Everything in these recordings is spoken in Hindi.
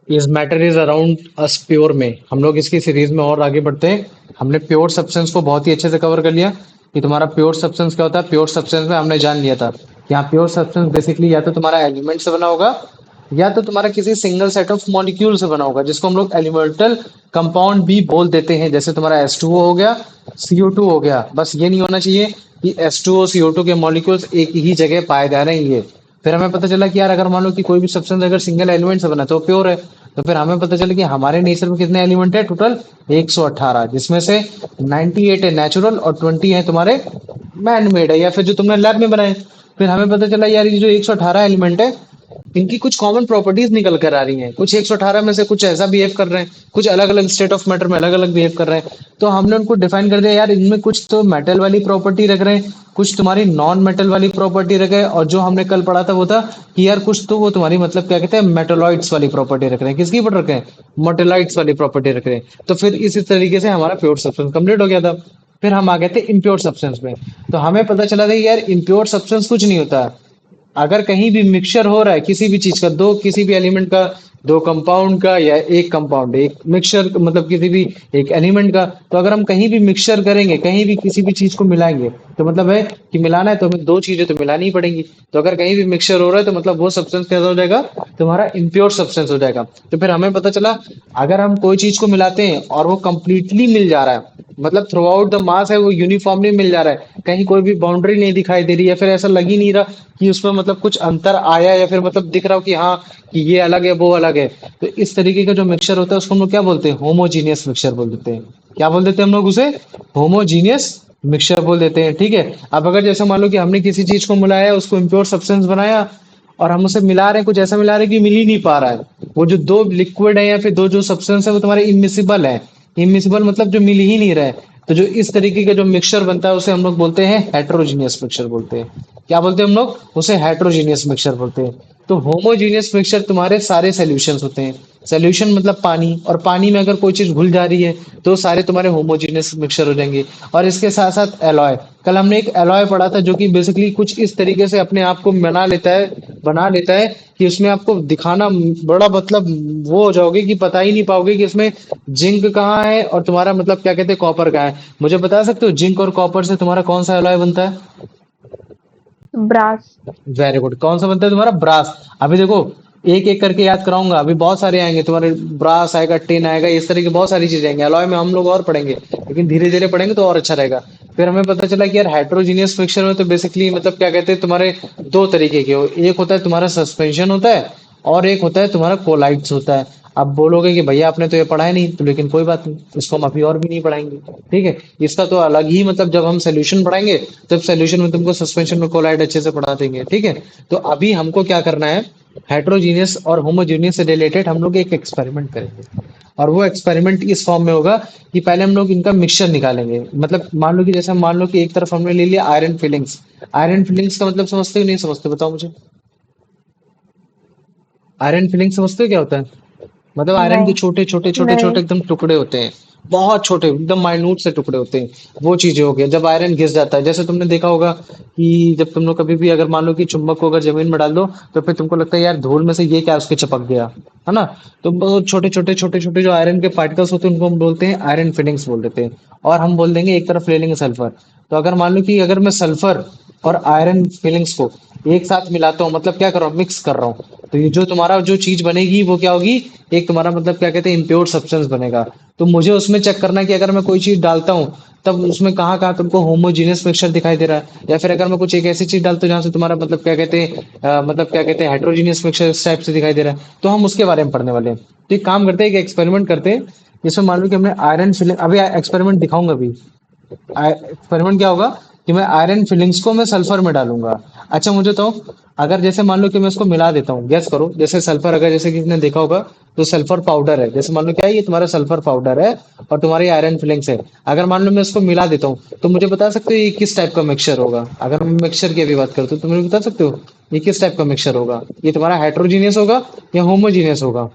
Is matter is around us pure में हम लोग इसकी सीरीज में और आगे बढ़ते हैं। हमने प्योर सब्सटेंस को बहुत ही अच्छे से कवर कर लिया कि तुम्हारा प्योर सब्सटेंस क्या होता है। प्योर सब्सटेंस में हमने जान लिया था कि हाँ, प्योर सब्सटेंस बेसिकली या तो तुम्हारा एलिमेंट से बना होगा या तो तुम्हारा किसी सिंगल सेट ऑफ मॉलिक्यूल से बना होगा, जिसको हम लोग एलिमेंटल कंपाउंड भी बोल देते हैं। जैसे तुम्हारा H2O हो गया, CO2 हो गया। बस ये नहीं होना चाहिए कि H2O CO2 के मॉलिक्यूल्स एक ही जगह पाए जा रहे हैं। ये फिर हमें पता चला कि यार अगर मान लो कि कोई भी सब्सटेंस अगर सिंगल एलिमेंट से बना है तो प्योर है। तो फिर हमें पता चला कि हमारे नेचर में कितने एलिमेंट है, टोटल 118, जिसमें से 98 है नेचुरल और 20 है तुम्हारे मैन मेड है या फिर जो तुमने लैब में बनाए। फिर हमें पता चला यार ये जो 118 एलिमेंट है इनकी कुछ कॉमन प्रॉपर्टीज निकल कर आ रही हैं। कुछ 118 में से कुछ ऐसा बिहेव कर रहे हैं, कुछ अलग अलग स्टेट ऑफ मैटर में अलग अलग बिहेव कर रहे हैं। तो हमने उनको डिफाइन कर दिया यार, इनमें कुछ तो मेटल वाली प्रॉपर्टी रख रहे हैं, कुछ तुम्हारी नॉन मेटल वाली प्रॉपर्टी रखे हैं, और जो हमने कल पढ़ा था वो था कि यार कुछ तो वो तुम्हारी मतलब क्या कहते हैं मेटोलॉइड्स वाली प्रॉपर्टी रख रहे हैं। किसकी पर रखे हैं? मोटेलॉइड्स वाली प्रॉपर्टी रख रहे हैं। तो फिर इसी तरीके से हमारा प्योर सब्सटेंस कंप्लीट हो गया था। फिर हम आ गए थे इम्प्योर सब्सटेंस में। तो हमें पता चला था कि यार इम्प्योर सब्सटेंस कुछ नहीं होता। अगर कहीं भी मिक्सचर हो रहा है किसी भी चीज का, दो किसी भी एलिमेंट का, दो कंपाउंड का या एक कंपाउंड, एक मिक्सचर मतलब किसी भी एक एलिमेंट का, तो अगर हम कहीं भी मिक्सचर करेंगे, कहीं भी किसी भी चीज को मिलाएंगे, तो मतलब है कि मिलाना है तो हमें दो चीजें तो मिलानी ही पड़ेंगी। तो अगर कहीं भी मिक्सचर हो रहा है तो मतलब वो सब्सटेंस कैसा हो जाएगा, तुम्हारा इम्प्योर सब्सटेंस हो जाएगा। तो फिर हमें पता चला अगर हम कोई चीज को मिलाते हैं और वो कंप्लीटली मिल जा रहा है, मतलब थ्रू आउट द मास है वो यूनिफॉर्मली मिल जा रहा है, कहीं कोई भी बाउंड्री नहीं दिखाई दे रही है, फिर ऐसा लग ही नहीं रहा कि उसमें मतलब कुछ अंतर आया, या फिर मतलब दिख रहा हो कि हाँ कि ये अलग है वो अलग है। तो इस तरीके का जो मिक्सचर होता है उसको हम लोग क्या बोलते हैं, होमोजीनियस मिक्सचर बोल देते हैं। क्या बोल देते हैं हम लोग उसे? होमोजीनियस मिक्सचर बोल देते हैं। ठीक है। अब अगर जैसे मान लो कि हमने किसी चीज को मिलाया, उसको इम्प्योर सब्सटेंस बनाया, और हम उसे मिला रहे हैं, कुछ ऐसा मिला रहे हैं कि मिल ही नहीं पा रहा है। वो जो दो लिक्विड है या फिर दो जो सब्सटेंस है वो तुम्हारे इमिसिबल है। इमिसिबल मतलब जो मिल ही नहीं रहा है। तो जो इस तरीके का जो मिक्सचर बनता है उसे हम लोग बोलते हैं हेट्रोजीनियस मिक्सचर बोलते हैं। क्या बोलते हैं हम लोग उसे? हेट्रोजीनियस मिक्सचर बोलते हैं। तो होमोजीनियस मिक्सचर तुम्हारे सारे सॉल्यूशंस होते हैं। सॉल्यूशन मतलब पानी, और पानी में अगर कोई चीज घुल जा रही है तो सारे तुम्हारे होमोजीनियस मिक्सचर हो जाएंगे। और इसके साथ साथ एलॉय, कल हमने एक एलॉय पढ़ा था जो कि बेसिकली कुछ इस तरीके से अपने आप को बना लेता है कि उसमें आपको दिखाना बड़ा मतलब वो हो जाओगे कि पता ही नहीं पाओगे कि इसमें जिंक कहाँ है और तुम्हारा मतलब क्या कहते हैं कॉपर कहाँ है। मुझे बता सकते हो जिंक और कॉपर से तुम्हारा कौन सा एलॉय बनता है? ब्रास। Very good. कौन सा बनता है तुम्हारा? ब्रास। अभी देखो एक एक करके याद कराऊंगा, अभी बहुत सारे आएंगे तुम्हारे। ब्रास आएगा, टिन आएगा, इस तरह की बहुत सारी चीजें आएंगी। अलॉय में हम लोग और पढ़ेंगे, लेकिन धीरे धीरे पढ़ेंगे तो और अच्छा रहेगा। फिर हमें पता चला कि यार हेट्रोजीनियस मिक्सचर में तो बेसिकली मतलब क्या कहते हैं तुम्हारे दो तरीके के हो। एक होता है तुम्हारा सस्पेंशन होता है, और एक होता है तुम्हारा कोलाइड्स होता है। अब बोलोगे कि भैया आपने तो ये पढ़ा है नहीं, तो लेकिन कोई बात नहीं, इसको हम अभी और भी नहीं पढ़ाएंगे। ठीक है। इसका तो अलग ही मतलब जब हम सोल्यूशन पढ़ाएंगे तब सोल्यूशन में तुमको सस्पेंशन में कोलाइड अच्छे से पढ़ा देंगे। ठीक है। तो अभी हमको क्या करना है, हेट्रोजीनियस और होमोजीनियस से रिलेटेड हम लोग एक एक्सपेरिमेंट करेंगे। और वो एक्सपेरिमेंट इस फॉर्म में होगा कि पहले हम लोग इनका मिक्सचर निकालेंगे। मतलब मान लो कि जैसे मान लो कि एक तरफ हमने ले लिया आयरन फिलिंग्स। आयरन फिलिंग्स का मतलब समझते हो नहीं समझते, बताओ मुझे। आयरन फिलिंग समझते हो क्या होता है? मतलब आयरन के नहीं। छोटे छोटे छोटे छोटे नहीं। एकदम टुकड़े होते हैं, बहुत छोटे एकदम माइन्यूट से टुकड़े होते हैं। वो चीजें हो गया जब आयरन घिस जाता है। जैसे तुमने देखा होगा कि जब तुम लोग कभी भी अगर मान लो कि चुंबक को अगर जमीन में डाल दो, तो फिर तुमको लगता है यार धूल में से ये क्या उसके चिपक गया, है ना? तो वो छोटे छोटे छोटे छोटे जो आयरन के पार्टिकल्स होते हैं उनको हम बोलते हैं आयरन फिलिंग्स बोल देते हैं। और हम बोल देंगे एक तरफ ले लेंगे सल्फर। तो अगर मान लो कि अगर मैं सल्फर और आयरन फिलिंग्स को एक साथ मिलाता हूँ, मतलब क्या कर रहा हूँ, मिक्स कर रहा हूँ, तो ये जो तुम्हारा जो चीज बनेगी वो क्या होगी, एक तुम्हारा मतलब क्या कहते हैं इम्प्योर सब्सटेंस बनेगा। तो मुझे उसमें चेक करना है कि अगर मैं कोई चीज डालता हूँ तब उसमें कहाँ कहाँ तुमको होमोजीनियस मिक्सचर दिखाई दे रहा है, या फिर अगर मैं कुछ एक ऐसी चीज डालता हूँ जहाँ से तुम्हारा मतलब क्या कहते हैं मतलब क्या कहते हैं हेट्रोजीनियस मिक्सचर इस टाइप से दिखाई दे रहा है, तो हम उसके बारे में पढ़ने वाले हैं। तो एक काम करते हैं, एक एक्सपेरिमेंट करते हैं। जिसमें मान लो कि हमने आयरन फिलिंग, अभी एक्सपेरिमेंट दिखाऊंगा अभी। एक्सपेरिमेंट क्या होगा कि मैं आयरन फिलिंग्स को मैं सल्फर में डालूंगा। अच्छा मुझे तो अगर जैसे मान लो कि मैं इसको मिला देता हूँ, गैस करो, जैसे सल्फर अगर जैसे किसी ने देखा होगा तो सल्फर पाउडर है। जैसे मान लो क्या है, ये तुम्हारा सल्फर पाउडर है और तुम्हारी आयरन फिलिंग्स है। अगर मान लो मैं इसको मिला देता हूँ तो मुझे बता सकते हो ये किस टाइप का मिक्सचर होगा? अगर मैं मिक्सचर की अभी बात करता हूँ तो मुझे बता सकते हो ये किस टाइप का मिक्सचर होगा? ये तुम्हारा हेट्रोजीनियस होगा या होमोजीनियस होगा?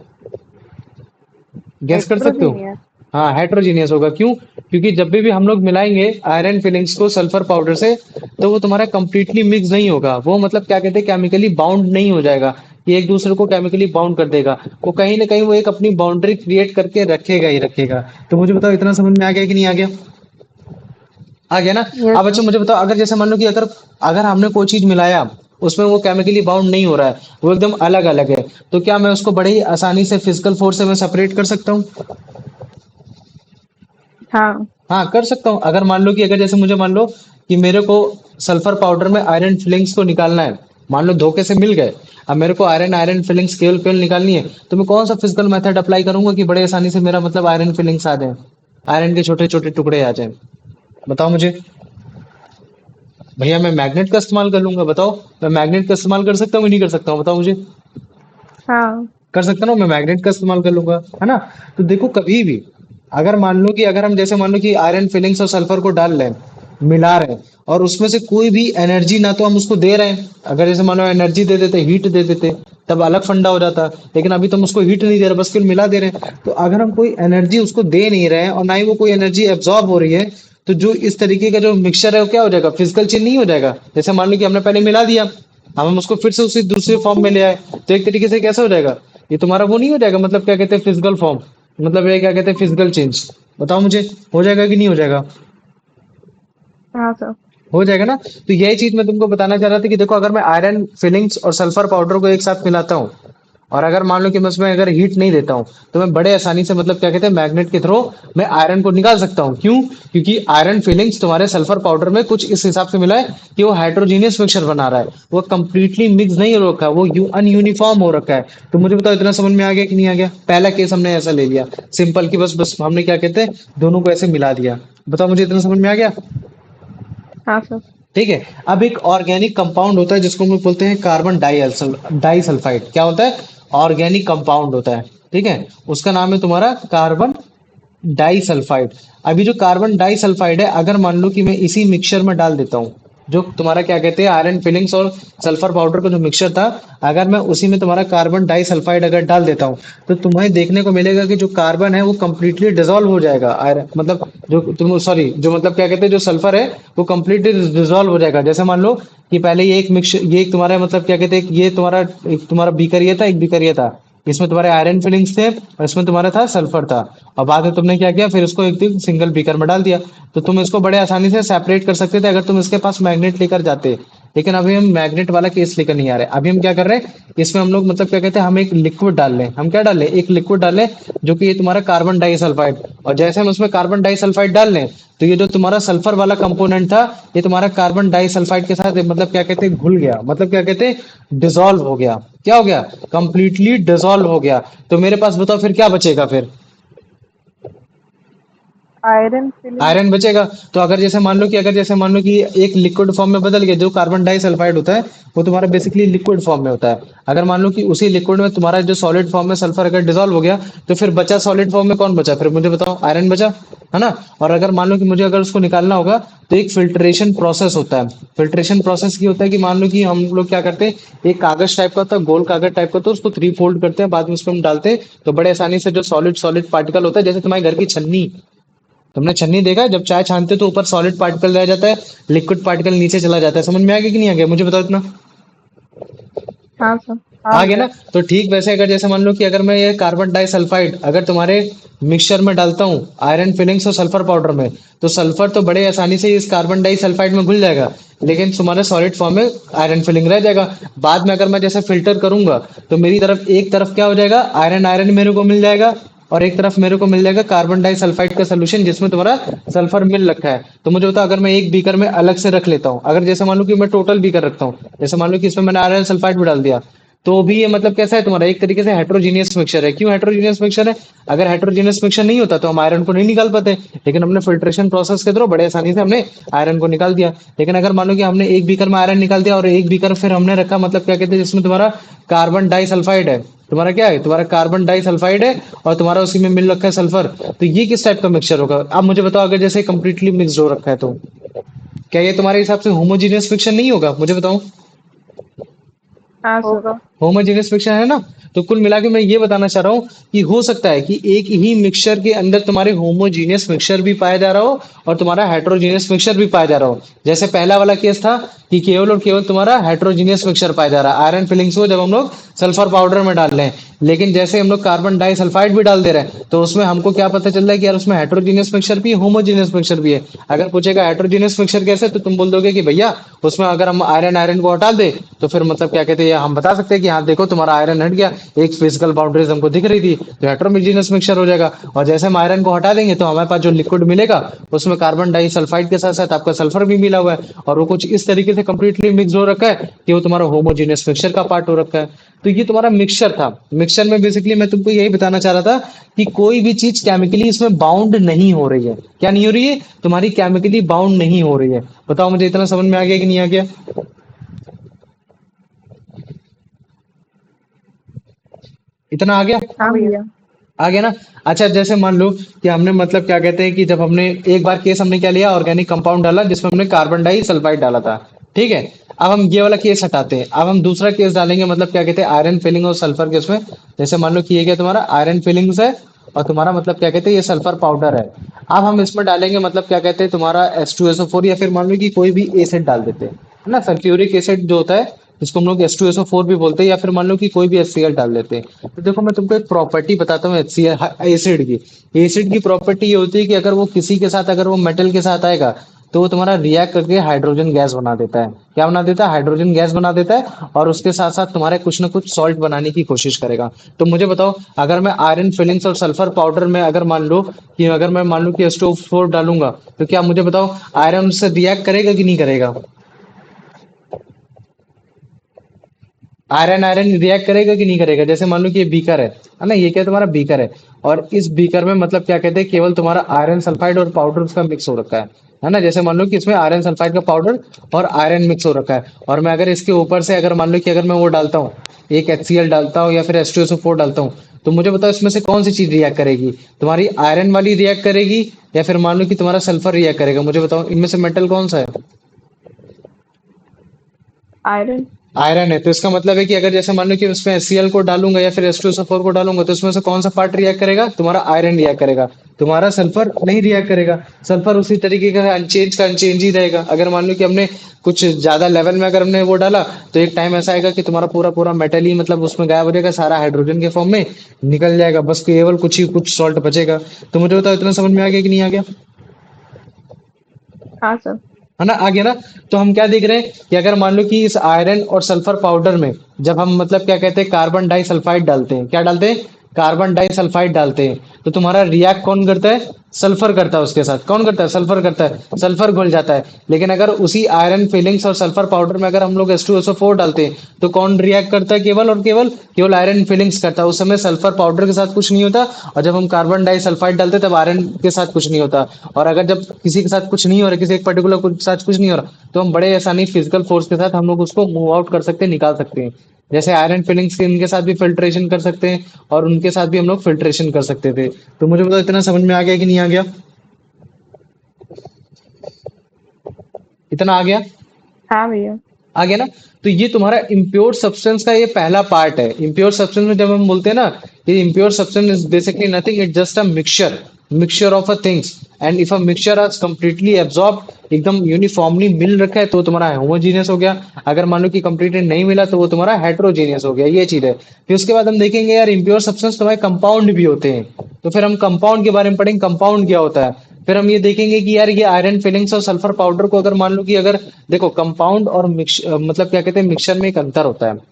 गैस कर सकते हो? हेट्रोजीनियस। हाँ, हेट्रोजीनियस होगा। क्यों? क्योंकि जब भी हम लोग मिलाएंगे आयरन फिलिंग्स को सल्फर पाउडर से, तो वो तुम्हारा कंप्लीटली मिक्स नहीं होगा। वो मतलब क्या कहते हैं केमिकली बाउंड नहीं हो जाएगा। कि एक दूसरे को केमिकली बाउंड कर देगा, वो कहीं ना कहीं वो एक अपनी बाउंड्री क्रिएट करके रखेगा ही रखेगा। तो मुझे बताओ इतना समझ में आ गया कि नहीं आ गया? आ गया ना? यस अब अच्छा सर। मुझे बताओ, अगर जैसे मान लो कि अगर अगर हमने कोई चीज मिलाया, उसमें वो केमिकली बाउंड नहीं हो रहा है, वो एकदम अलग अलग है, तो क्या मैं उसको बड़े ही आसानी से फिजिकल फोर्स से मैं सेपरेट कर सकता हूँ? हाँ। हाँ कर सकता हूँ। अगर मान लो कि अगर जैसे मुझे मान लो कि मेरे को सल्फर पाउडर में आयरन फिलिंग्स को निकालना है, मान लो धोखे से मिल गए, अब मेरे को आयरन आयरन फिलिंग्स केवल केवल निकालनी है, तो मैं कौन सा फिजिकल मेथड अप्लाई करूंगा कि बड़े आसानी से मेरा मतलब आयरन फिलिंग्स आ जाए, आयरन के छोटे छोटे टुकड़े आ जाए? बताओ मुझे। भैया मैं मैग्नेट का इस्तेमाल कर लूंगा, बताओ। मैं मैग्नेट का इस्तेमाल कर सकता हूँ कि नहीं कर सकता हूँ, बताओ मुझे। हाँ। कर सकता ना, मैं मैग्नेट का इस्तेमाल कर लूंगा, है ना? तो देखो कभी भी अगर मान लो कि अगर हम जैसे मान लो कि आयरन फिलिंग्स और सल्फर को डाल रहे हैं, मिला रहे हैं, और उसमें से कोई भी एनर्जी ना तो हम उसको दे रहे हैं, अगर जैसे मान लो एनर्जी दे देते, हीट दे देते, तब अलग फंडा हो जाता, लेकिन अभी तो हम उसको हीट नहीं दे रहे, बस केवल मिला दे रहे हैं। तो अगर हम कोई एनर्जी उसको दे नहीं रहे हैं और ना ही वो कोई एनर्जी एब्जॉर्ब हो रही है, तो जो इस तरीके का जो मिक्सचर है वो क्या हो जाएगा, फिजिकल चेंज नहीं हो जाएगा। जैसे मान लो कि हमने पहले मिला दिया, अब हम उसको फिर से उसी दूसरे फॉर्म में ले आए, तो एक तरीके से कैसा हो जाएगा, ये तुम्हारा वो नहीं हो जाएगा, मतलब क्या कहते हैं फिजिकल फॉर्म, मतलब ये क्या कहते हैं फिजिकल चेंज। बताओ मुझे, हो जाएगा कि नहीं हो जाएगा? हाँ सर। हो जाएगा ना? तो यही चीज मैं तुमको बताना चाह रहा था कि देखो अगर मैं आयरन फिलिंग्स और सल्फर पाउडर को एक साथ मिलाता हूँ, और अगर मान लो कि मैं उसमें अगर हीट नहीं देता हूँ, तो मैं बड़े आसानी से मतलब क्या कहते हैं मैग्नेट के थ्रू मैं आयरन को निकाल सकता हूँ। क्यों? क्योंकि आयरन फिलिंग्स तुम्हारे सल्फर पाउडर में कुछ इस हिसाब से मिला है कि वो हाइड्रोजीनियस मिक्सचर बना रहा है, वो कंप्लीटली मिक्स नहीं हो रखा है, वो अनयूनिफॉर्म हो रखा है। तो मुझे बताओ इतना समझ में आ गया कि नहीं आ गया? पहला केस हमने ऐसा ले लिया सिंपल की, बस बस हमने क्या कहते हैं दोनों को ऐसे मिला दिया। बताओ मुझे इतना समझ में आ गया? हाँ सर। ठीक है। अब एक ऑर्गेनिक कंपाउंड होता है जिसको हम लोग बोलते हैं कार्बन डाई सल्फाइड। क्या होता है? ऑर्गेनिक कंपाउंड होता है। ठीक है, उसका नाम है तुम्हारा कार्बन डाई सल्फाइड। अभी जो कार्बन डाई सल्फाइड है, अगर मान लो कि मैं इसी मिक्सचर में डाल देता हूँ, जो तुम्हारा क्या कहते हैं आयरन फिलिंग्स और सल्फर पाउडर का जो मिक्सचर था, अगर मैं उसी में तुम्हारा कार्बन डाई सल्फाइड अगर डाल देता हूँ, तो तुम्हें देखने को मिलेगा कि जो कार्बन है वो कंप्लीटली डिसॉल्व हो जाएगा। आयरन मतलब जो तुम सॉरी जो मतलब क्या कहते हैं जो सल्फर है वो कंप्लीटली डिसॉल्व हो जाएगा। जैसे मान लो कि पहले ये एक मिक्सचर, ये एक तुम्हारा मतलब क्या कहते हैं, ये तुम्हारा एक तुम्हारा बीकर ये था, एक बीकर ये था, इसमें तुम्हारे आयरन फिलिंग्स थे और इसमें तुम्हारा था सल्फर था, और बाद में तुमने क्या किया, फिर इसको एक दिन सिंगल बीकर में डाल दिया। तो तुम इसको बड़े आसानी से सेपरेट कर सकते थे अगर तुम इसके पास मैग्नेट लेकर जाते। लेकिन अभी हम मैग्नेट वाला केस लेकर नहीं आ रहे, अभी हम क्या कर रहे हैं, इसमें हम लोग मतलब क्या कहते हैं हम एक लिक्विड डाल लें, हम क्या डाल लें, एक लिक्विड डाल लें, जो कि ये तुम्हारा कार्बन डाइसल्फाइड, और जैसे हम उसमें कार्बन डाइसल्फाइड डाल लें, तो ये जो तुम्हारा सल्फर वाला कंपोनेंट था, ये तुम्हारा कार्बन डाइसल्फाइड के साथ मतलब क्या कहते हैं घुल गया, मतलब क्या कहते हैं डिसॉल्व हो गया। क्या हो गया? कंप्लीटली डिसॉल्व हो गया। तो मेरे पास बताओ फिर क्या बचेगा फिर? Iron filling. आयरन बचेगा। तो अगर जैसे मान लो कि अगर जैसे मान लो कि एक लिक्विड फॉर्म में बदल गया, जो कार्बन डाइसल्फाइड होता है वो तुम्हारा बेसिकली लिक्विड फॉर्म में होता है। अगर मान लो कि उसी लिक्विड में तुम्हारा जो सॉलिड फॉर्म में सल्फर अगर डिसॉल्व हो गया, तो फिर बचा सॉलिड फॉर्म में कौन बचा फिर? मुझे बताओ, आयरन बचा, है ना? और अगर मान लो कि मुझे अगर उसको निकालना होगा, तो एक फिल्ट्रेशन प्रोसेस होता है। फिल्ट्रेशन प्रोसेस की होता है कि मान लो कि हम लोग क्या करते हैं, एक कागज टाइप का होता है, गोल कागज टाइप का होता है, उसको थ्री फोल्ड करते हैं, बाद में उसको हम डालते हैं, तो बड़े आसानी से जो सॉलिड सॉलिड पार्टिकल होता है, जैसे तुम्हारे घर की छन्नी, तुमने छन्नी देखा है? जब चाय छानते हो तो ऊपर सॉलिड पार्टिकल रह जाता है, लिक्विड पार्टिकल नीचे चला जाता है। समझ में आ गया कि नहीं आ गया? मुझे बताओ इतना। हाँ सर। आ आ गया गया। ना? तो ठीक वैसे अगर जैसे मान लो कि अगर मैं ये कार्बन डाइसल्फाइड अगर तुम्हारे मिक्सचर में डालता हूँ आयरन फिलिंग्स और सल्फर पाउडर में, तो सल्फर तो बड़े आसानी से इस कार्बन डाइसल्फाइड में घुल जाएगा, लेकिन तुम्हारे सॉलिड फॉर्म में आयरन फिलिंग रह जाएगा। बाद में अगर मैं जैसे फिल्टर करूंगा, तो मेरी तरफ एक तरफ क्या हो जाएगा, आयरन आयरन मेरे को मिल जाएगा, और एक तरफ मेरे को मिल जाएगा कार्बन डाइसल्फाइड का सोल्यूशन जिसमें तुम्हारा सल्फर मिल रखा है। तो मुझे बताओ, अगर मैं एक बीकर में अलग से रख लेता हूँ, अगर जैसे मान लो कि मैं टोटल बीकर रखता हूँ, जैसे मान लो कि इसमें मैंने आयरन सल्फाइड भी डाल दिया, तो भी ये मतलब कैसा है तुम्हारा, एक तरीके से हेट्रोजीनियस मिक्सचर है। क्यों हेट्रोजीनियस मिक्सचर है? अगर हेट्रोजीनियस मिक्सचर नहीं होता तो हम आयरन को नहीं निकाल पाते, लेकिन हमने फिल्ट्रेशन प्रोसेस के थ्रू बड़े आसानी से हमने आयरन को निकाल दिया। लेकिन अगर मान लो कि हमने एक बीकर में आयरन निकाल दिया और एक बीकर फिर हमने रखा मतलब क्या कहते हैं जिसमें तुम्हारा कार्बन डाइसल्फाइड है, तुम्हारा क्या है, तुम्हारा कार्बन डाइसल्फाइड है, और तुम्हारा उसी में मिल रखा है सल्फर, तो ये किस टाइप का मिक्सचर होगा? अब मुझे बताओ, अगर जैसे कंप्लीटली मिक्सड हो रखा है, तो क्या ये तुम्हारे हिसाब से होमोजीनियस मिक्सचर नहीं होगा? मुझे बताओ। हाँ सर। होमोजेनियस मिक्सचर है ना। तो कुल मिला के मैं ये बताना चाह रहा हूँ कि हो सकता है कि एक ही मिक्सचर के अंदर तुम्हारे होमोजीनियस मिक्सचर भी पाया जा रहा हो और तुम्हारा हेट्रोजीनियस मिक्सचर भी पाया जा रहा हो। जैसे पहला वाला केस था कि केवल और केवल तुम्हारा हेट्रोजीनियस मिक्सचर पाया जा रहा है आयरन फिलिंग्स को जब हम लोग सल्फर पाउडर में डाल रहे हैं। लेकिन जैसे हम लोग कार्बन डाइसल्फाइड भी डाल दे रहे हैं तो उसमें हमको क्या पता चल रहा है कि यार उसमें हेट्रोजीनियस मिक्सचर भी है होमोजीनियस मिक्सचर भी है। अगर पूछेगा हेट्रोजीनियस मिक्सचर कैसे तो तुम बोल दोगे कि भैया उसमें अगर हम आयरन आयरन को हटा दे तो फिर मतलब क्या कहते हैं हम बता सकते हैं कि हाँ देखो तुम्हारा आयरन हट गया, एक फिजिकल बाउंड्रीज हमको दिख रही थी तो हेट्रोजीनियस मिक्सचर हो जाएगा। और जैसे हम आयरन को हटा देंगे तो हमारे पास जो लिक्विड मिलेगा उसमें कार्बन डाइसल्फाइड के साथ साथ आपका सल्फर भी मिला हुआ है और वो कुछ इस तरीके से कंप्लीटली मिक्स हो रखा है कि वो तुम्हारा होमोजीनियस मिक्सचर का पार्ट हो रखा है। तो ये तुम्हारा मिक्सचर था। मिक्सचर में बेसिकली मैं तुमको यही बताना चाह रहा था कि कोई भी चीज केमिकली इसमें बाउंड नहीं हो रही है। क्या नहीं हो रही है? तुम्हारी केमिकली बाउंड नहीं हो रही है। बताओ मुझे इतना समझ में आ गया कि नहीं आ गया? इतना आ गया? हाँ भैया। आ गया ना। अच्छा जैसे मान लो कि हमने मतलब क्या कहते हैं कि जब हमने एक बार केस हमने क्या लिया ऑर्गेनिक कंपाउंड डाला जिसमें हमने कार्बन डाई सल्फाइड डाला था। ठीक है। अब हम ये वाला केस हटाते हैं, अब हम दूसरा केस डालेंगे मतलब क्या कहते हैं आयरन फिलिंग और सल्फर के उसमें। जैसे मान लो कि ये क्या तुम्हारा आयरन फिलिंग्स है और तुम्हारा मतलब क्या कहते हैं ये सल्फर पाउडर है। अब हम इसमें डालेंगे मतलब क्या कहते हैं तुम्हारा H2SO4 या फिर मान लो कि कोई भी एसिड डाल देते हैं, है ना, सल्फ्यूरिक एसिड जो होता है जिसको हम लोग H2SO4 भी बोलते हैं या फिर मान लो कि कोई भी HCl डाल देते हैं। तो देखो मैं तुमको एक प्रॉपर्टी बताता हूँ HCl एसिड की। एसिड की प्रॉपर्टी ये होती है कि अगर वो किसी के साथ अगर वो मेटल के साथ आएगा तो वो तुम्हारा रिएक्ट करके हाइड्रोजन गैस बना देता है। क्या बना देता है? हाइड्रोजन गैस बना देता है और उसके साथ साथ तुम्हारे कुछ ना कुछ सॉल्ट बनाने की कोशिश करेगा। तो मुझे बताओ अगर मैं आयरन फिलिंग्स और सल्फर पाउडर में अगर मान लो कि अगर मैं मान लूं कि H2O4 डालूंगा तो क्या मुझे बताओ आयरन से रिएक्ट करेगा कि नहीं करेगा? आयरन आयरन रिएक्ट करेगा कि नहीं करेगा? जैसे मान लो कि ये बीकर है ना, ये क्या तुम्हारा बीकर है और इस बीकर में मतलब क्या कहते हैं केवल तुम्हारा आयरन सल्फाइड और पाउडर उसका मिक्स हो रखा है ना। जैसे मान लो कि इसमें आयरन सल्फाइड का पाउडर और आयरन मिक्स हो रखा है और मैं अगर इसके ऊपर से अगर मान लो कि अगर मैं वो डालता हूँ एक HCl डालता हूँ या फिर H2SO4 डालता हूँ तो मुझे बताओ इसमें से कौन सी चीज रिएक्ट करेगी? तुम्हारी आयरन वाली रिएक्ट करेगी या फिर मान लो कि तुम्हारा सल्फर रिएक्ट करेगा? मुझे बताओ इनमें से मेटल कौन सा है? आयरन। आयरन है। तो इसका मतलब है कि अगर जैसे मान लो कि उसमें HCl को डालूंगा या फिर H2SO4 को डालूंगा तो उसमें से कौन सा पार्ट रिएक्ट करेगा? तुम्हारा आयरन रिएक्ट करेगा, तुम्हारा सल्फर नहीं रिएक्ट करेगा। सल्फर उसी तरीके का अनचेंज का अनचेंज ही रहेगा। अगर मान लो कि हमने कुछ ज्यादा लेवल में अगर हमने वो डाला तो एक टाइम ऐसा आएगा कि तुम्हारा पूरा पूरा मेटल ही मतलब उसमें गायब हो जाएगा, सारा हाइड्रोजन के फॉर्म में निकल जाएगा, बस केवल कुछ ही कुछ सॉल्ट बचेगा। तो मुझे बताओ इतना समझ में आ गया कि नहीं आ गया? हाँ सर। है ना, आ गया ना। तो हम क्या देख रहे हैं कि अगर मान लो कि इस आयरन और सल्फर पाउडर में जब हम मतलब क्या कहते हैं कार्बन डाई सल्फाइड डालते हैं, क्या डालते हैं? कार्बन डाई सल्फाइड डालते हैं तो तुम्हारा रिएक्ट कौन करता है? सल्फर करता है। उसके साथ कौन करता है? सल्फर करता है, सल्फर घुल जाता है। लेकिन अगर उसी आयरन फिलिंग्स और सल्फर पाउडर में अगर हम लोग H2SO4 डालते हैं तो कौन रिएक्ट करता है? केवल और केवल केवल आयरन फिलिंग्स करता है। उस समय सल्फर पाउडर के साथ कुछ नहीं होता और जब हम कार्बन डाई सल्फाइड डालते हैं तब आयरन के साथ कुछ नहीं होता। और अगर जब किसी के साथ कुछ नहीं हो रहा, किसी एक पर्टिकुलर के साथ कुछ नहीं हो रहा तो हम बड़े आसानी फिजिकल फोर्स के साथ हम लोग उसको मूव आउट कर सकते हैं, निकाल सकते हैं। जैसे आयरन फिलिंग्स के इनके साथ भी फिल्ट्रेशन कर सकते हैं और उनके साथ भी हम लोग फिल्ट्रेशन कर सकते थे। तो मुझे बताओ इतना समझ में आ गया कि नहीं आ गया? इतना आ गया? हाँ भैया। आ गया ना। तो ये तुम्हारा इम्प्योर सब्सटेंस का ये पहला पार्ट है। इम्प्योर सब्सटेंस में जब हम बोलते हैं ना ये impure substance is basically nothing, it just a mixture, mixture of a things. And if a mixture are completely absorb एकदम यूनिफॉर्मली मिल रखा है तो तुम्हारा होमोजीनियस हो गया। अगर मान लो कि कंप्लीटली नहीं मिला तो वो तुम्हारा हेट्रोजीनियस हो गया। ये चीज है। फिर उसके बाद हम देखेंगे यार इम्प्योर सब्सटेंस तुम्हारे कंपाउंड भी होते हैं। तो फिर हम कंपाउंड के बारे में पढ़ेंगे, कंपाउंड क्या होता है। फिर हम ये देखेंगे कि यार ये आयरन फिलिंग्स और सल्फर पाउडर को अगर मान लो कि अगर देखो कंपाउंड और मिक्स मतलब क्या कहते हैं मिक्सचर में एक अंतर होता है।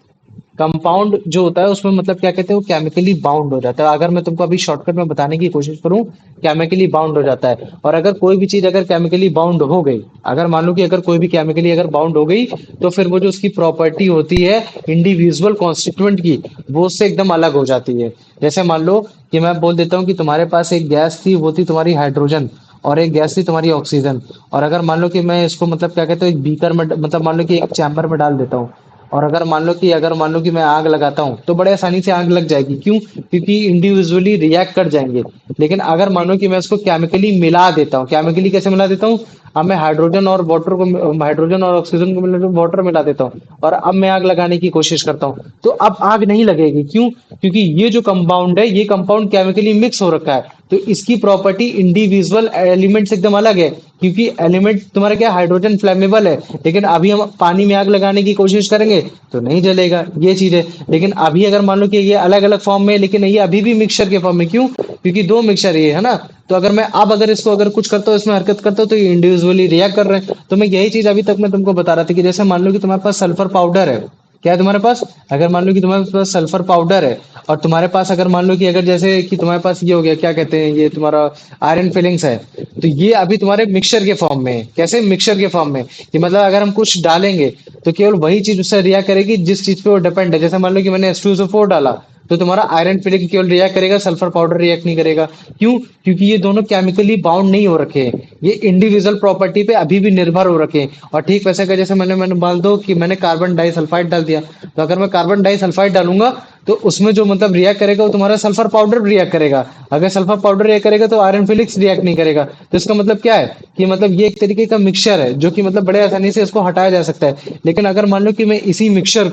कंपाउंड जो होता है उसमें मतलब क्या कहते हैं वो केमिकली बाउंड हो जाता है। अगर मैं तुमको अभी शॉर्टकट में बताने की कोशिश करूं, केमिकली बाउंड हो जाता है। और अगर कोई भी चीज अगर केमिकली बाउंड हो गई, अगर मान लो कि अगर कोई भी केमिकली अगर बाउंड हो गई तो फिर वो जो उसकी प्रॉपर्टी होती है इंडिविजुअल कॉन्स्टिट्यूएंट की वो उससे एकदम अलग हो जाती है। जैसे मान लो कि मैं बोल देता हूँ कि तुम्हारे पास एक गैस थी, वो थी तुम्हारी हाइड्रोजन और एक गैस थी तुम्हारी ऑक्सीजन। और अगर मान लो कि मैं इसको मतलब क्या कहते हैं एक बीकर में मतलब मान लो कि एक चैम्बर में डाल देता हूँ और अगर मान लो कि मैं आग लगाता हूँ तो बड़े आसानी से आग लग जाएगी। क्यों? क्योंकि इंडिविजुअली रिएक्ट कर जाएंगे। लेकिन अगर मान लो कि मैं इसको केमिकली मिला देता हूँ, केमिकली कैसे मिला देता हूँ? अब मैं हाइड्रोजन और ऑक्सीजन को मिला वाटर मिला देता हूँ, और अब मैं आग लगाने की कोशिश करता हूँ, तो अब आग नहीं लगेगी। क्यों? क्योंकि ये जो कंपाउंड है, ये कंपाउंड केमिकली मिक्स हो रखा है, तो इसकी प्रॉपर्टी इंडिविजुअल एलिमेंट से एकदम अलग है। क्योंकि एलिमेंट तुम्हारा क्या, हाइड्रोजन फ्लेमेबल है, लेकिन अभी हम पानी में आग लगाने की कोशिश करेंगे तो नहीं जलेगा, ये चीज है। लेकिन अभी अगर मान लो कि ये अलग अलग फॉर्म में है, लेकिन ये अभी भी मिक्सचर के फॉर्म में। क्यों? क्योंकि दो मिक्सचर ये है ना। तो अगर मैं अब अगर इसको अगर कुछ करता हूँ, इसमें हरकत करता हूँ, तो ये इंडिविजुअली रिएक्ट कर रहे हैं। तो मैं यही चीज अभी तक मैं तुमको बता रहा था कि जैसे मान लो कि तुम्हारे पास सल्फर पाउडर है। क्या है तुम्हारे पास? अगर मान लो कि तुम्हारे पास सल्फर पाउडर है, और तुम्हारे पास अगर मान लो कि अगर जैसे कि तुम्हारे पास ये हो गया, क्या कहते हैं, ये तुम्हारा आयरन फिलिंग्स है, तो ये अभी तुम्हारे मिक्सचर के फॉर्म में है। कैसे? मिक्सचर के फॉर्म में, कि मतलब अगर हम कुछ डालेंगे तो केवल वही चीज उससे रिएक्ट करेगी जिस चीज पे वो डिपेंड है। जैसे मान लो कि मैंने H2SO4 डाला, तो तुम्हारा आयरन फिलिंग केवल रिएक्ट करेगा, सल्फर पाउडर रिएक्ट नहीं करेगा। क्यों? क्योंकि ये दोनों केमिकली बाउंड नहीं हो रखे हैं, ये इंडिविजुअल प्रॉपर्टी पे अभी भी निर्भर हो रखे हैं। और ठीक वैसे का जैसे मैंने मैंने मान दो कि मैंने कार्बन डाइसल्फाइड डाल दिया, तो अगर मैं कार्बन डाइसल्फाइड डालूंगा तो उसमें जो मतलब रिएक्ट करेगा वो तुम्हारा सल्फर पाउडर रिएक्ट करेगा। अगर सल्फर पाउडर रिएक्ट करेगा तो आयरन फिलिक्स रिएक्ट नहीं करेगा। तो इसका मतलब क्या है कि मतलब ये एक तरीके का मिक्सचर है, जो कि मतलब बड़े आसानी से इसको हटाया जा सकता है। लेकिन अगर मान लो कि मैं इसी मिक्सचर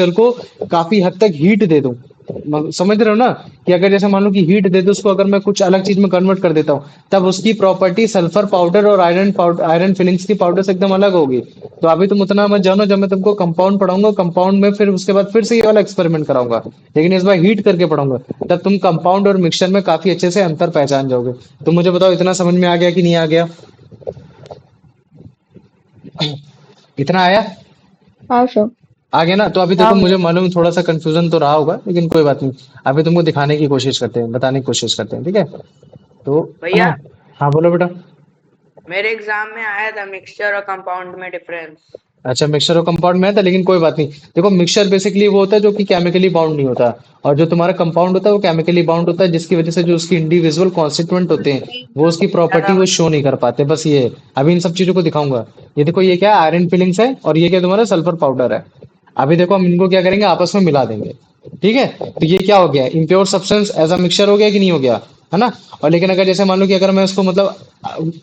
को काफी हद तक हीट दे दूं, समझ रहे हो ना, कि अगर जैसे मान लो कि हीट दे दो उसको, अगर मैं कुछ अलग चीज में कन्वर्ट कर देता हूँ, तब उसकी प्रॉपर्टी सल्फर पाउडर और आयरन फिलिंग्स की पाउडर से एकदम अलग होगी। तो अभी तुम उतना मत जानो, जब मैं तुमको कंपाउंड पढ़ाऊंगा, कंपाउंड में फिर उसके बाद फिर से ये वाला एक्सपेरिमेंट कराऊंगा, लेकिन इस बार हीट करके पढ़ाऊंगा। तब तुम कंपाउंड और मिक्सचर में काफी अच्छे से अंतर पहचान जाओगे। तो मुझे बताओ, इतना समझ में आ गया कि नहीं आ गया? इतना आया? हाँ सर। आ गया ना? तो अभी देखो, हाँ मुझे भैया। मालूम थोड़ा सा कंफ्यूजन तो रहा होगा, लेकिन कोई बात नहीं। अभी तुमको दिखाने की कोशिश करते हैं, बताने की कोशिश करते हैं, ठीक है? तो भैया हाँ बोलो बेटा। मेरे एग्जाम में आया था मिक्सचर और कंपाउंड में डिफरेंस। अच्छा, मिक्सचर और कंपाउंड में है था, लेकिन कोई बात नहीं। देखो, मिक्सचर बेसिकली वो होता है जो कि केमिकली बाउंड नहीं होता, और जो तुम्हारा कंपाउंड होता है वो केमिकली बाउंड होता है, जिसकी वजह से जो उसकी इंडिविजुअल कॉन्स्टिट्यूएंट होते हैं वो उसकी प्रॉपर्टी वो शो नहीं कर पाते। बस ये है। अभी इन सब चीजों को दिखाऊंगा। ये देखो, ये क्या है, आयरन फिलिंग्स है, और ये क्या तुम्हारा सल्फर पाउडर है। अभी देखो, हम इनको क्या करेंगे, आपस में मिला देंगे। ठीक है? तो ये क्या हो गया, impure substance as a mixture हो गया कि नहीं हो गया? है ना? और लेकिन अगर जैसे मान लो कि अगर मैं उसको मतलब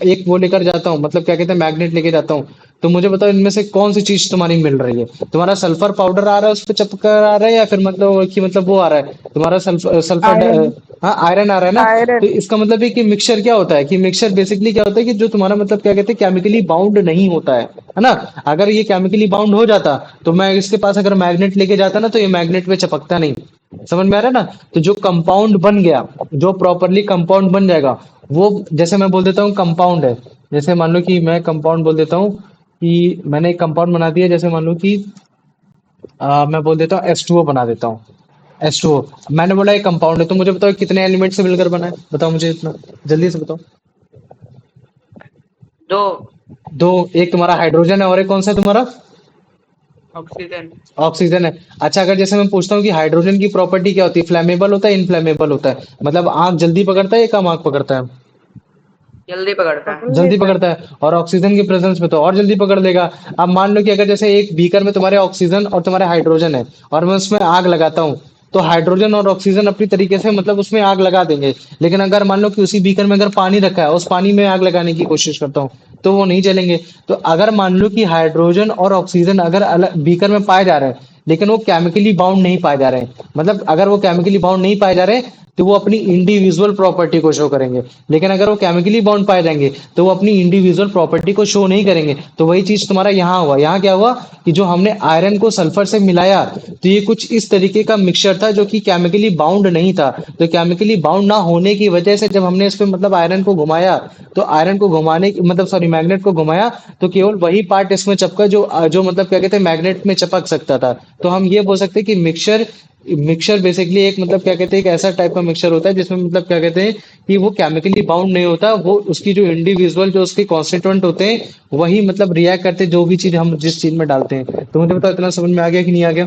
एक वो लेकर जाता हूँ, मतलब क्या कहते हैं, मैग्नेट लेके जाता हूँ, तो मुझे बताओ इनमें से कौन सी चीज तुम्हारी मिल रही है? तुम्हारा सल्फर पाउडर आ रहा है, उस पर चपकर आ रहा है, या फिर मतलब कि मतलब वो आ रहा है तुम्हारा सल्फर आयरन। हाँ, आयरन आ रहा है ना? तो आयरन। इसका मतलब है कि मिक्सचर क्या होता है, कि मिक्सचर बेसिकली क्या होता है, कि जो तुम्हारा मतलब क्या कहते हैं, केमिकली बाउंड नहीं होता है ना? अगर ये केमिकली बाउंड हो जाता, तो मैं इसके पास अगर मैग्नेट लेके जाता ना, तो ये मैग्नेट पे चिपकता नहीं। समझ में आ रहा है ना? तो जो कंपाउंड बन गया, जो प्रॉपरली कंपाउंड बन जाएगा, वो जैसे मैं बोल देता हूँ कंपाउंड है। जैसे मान लो कि मैं कंपाउंड बोल देता हूँ कि मैंने एक कंपाउंड बना दिया, जैसे मान लो कि मैं बोल देता हूँ H2O बना देता हूँ। H2O मैंने बोला एक कंपाउंड है, तो मुझे बताओ कितने एलिमेंट से मिलकर बना है? बताओ मुझे इतना, जल्दी से बताओ। दो। दो। एक तुम्हारा हाइड्रोजन है, और एक कौन सा है तुम्हारा? ऑक्सीजन। ऑक्सीजन है। अच्छा, अगर जैसे मैं पूछता हूँ कि हाइड्रोजन की प्रॉपर्टी क्या होती है, फ्लेमेबल होता है, इनफ्लेमेबल होता है, मतलब आग जल्दी पकड़ता है या कम आग पकड़ता है? जल्दी पकड़ता है। पकड़ जल्दी लेता है। पकड़ता है। और ऑक्सीजन की प्रेजेंस में तो और जल्दी पकड़ लेगा। अब मान लो कि अगर जैसे एक बीकर में तुम्हारे ऑक्सीजन और तुम्हारे हाइड्रोजन है, और मैं उसमें आग लगाता हूँ, तो हाइड्रोजन और ऑक्सीजन अपनी तरीके से मतलब उसमें आग लगा देंगे। लेकिन अगर मान लो कि उसी बीकर में अगर पानी रखा है, उस पानी में आग लगाने की कोशिश करता हूँ, तो वो नहीं जलेंगे। तो अगर मान लो कि हाइड्रोजन और ऑक्सीजन अगर अलग बीकर में पाए जा रहे हैं, लेकिन वो केमिकली बाउंड नहीं पाए जा रहे हैं, मतलब अगर वो केमिकली बाउंड नहीं पाए जा रहे हैं, तो वो अपनी इंडिविजुअल प्रॉपर्टी को शो करेंगे। लेकिन अगर वो केमिकली बाउंड पाए जाएंगे, तो वो अपनी इंडिविजुअल प्रॉपर्टी को शो नहीं करेंगे। तो वही चीज तुम्हारा यहाँ हुआ। यहाँ क्या हुआ कि जो हमने आयरन को सल्फर से मिलाया, तो ये कुछ इस तरीके का मिक्सचर था जो कि केमिकली बाउंड नहीं था। तो केमिकली बाउंड ना होने की वजह से जब हमने इस पे मतलब आयरन को घुमाया, तो आयरन को घुमाने मतलब सॉरी मैग्नेट को घुमाया, तो केवल वही पार्ट इसमें चिपका जो जो मतलब क्या कहते हैं, मैग्नेट में चिपक सकता था। तो हम ये बोल सकते हैं कि मिक्सचर मिक्सचर बेसिकली एक मतलब क्या कहते हैं, एक ऐसा टाइप का मिक्सचर होता है जिसमें मतलब क्या कहते हैं कि वो केमिकली बाउंड नहीं होता, वो उसकी जो इंडिविजुअल जो उसके कॉन्स्टिट्यूएंट होते हैं वही मतलब रिएक्ट करते हैं जो भी चीज हम जिस चीज में डालते हैं। तो मुझे बताओ, इतना समझ में आ गया कि नहीं आ गया?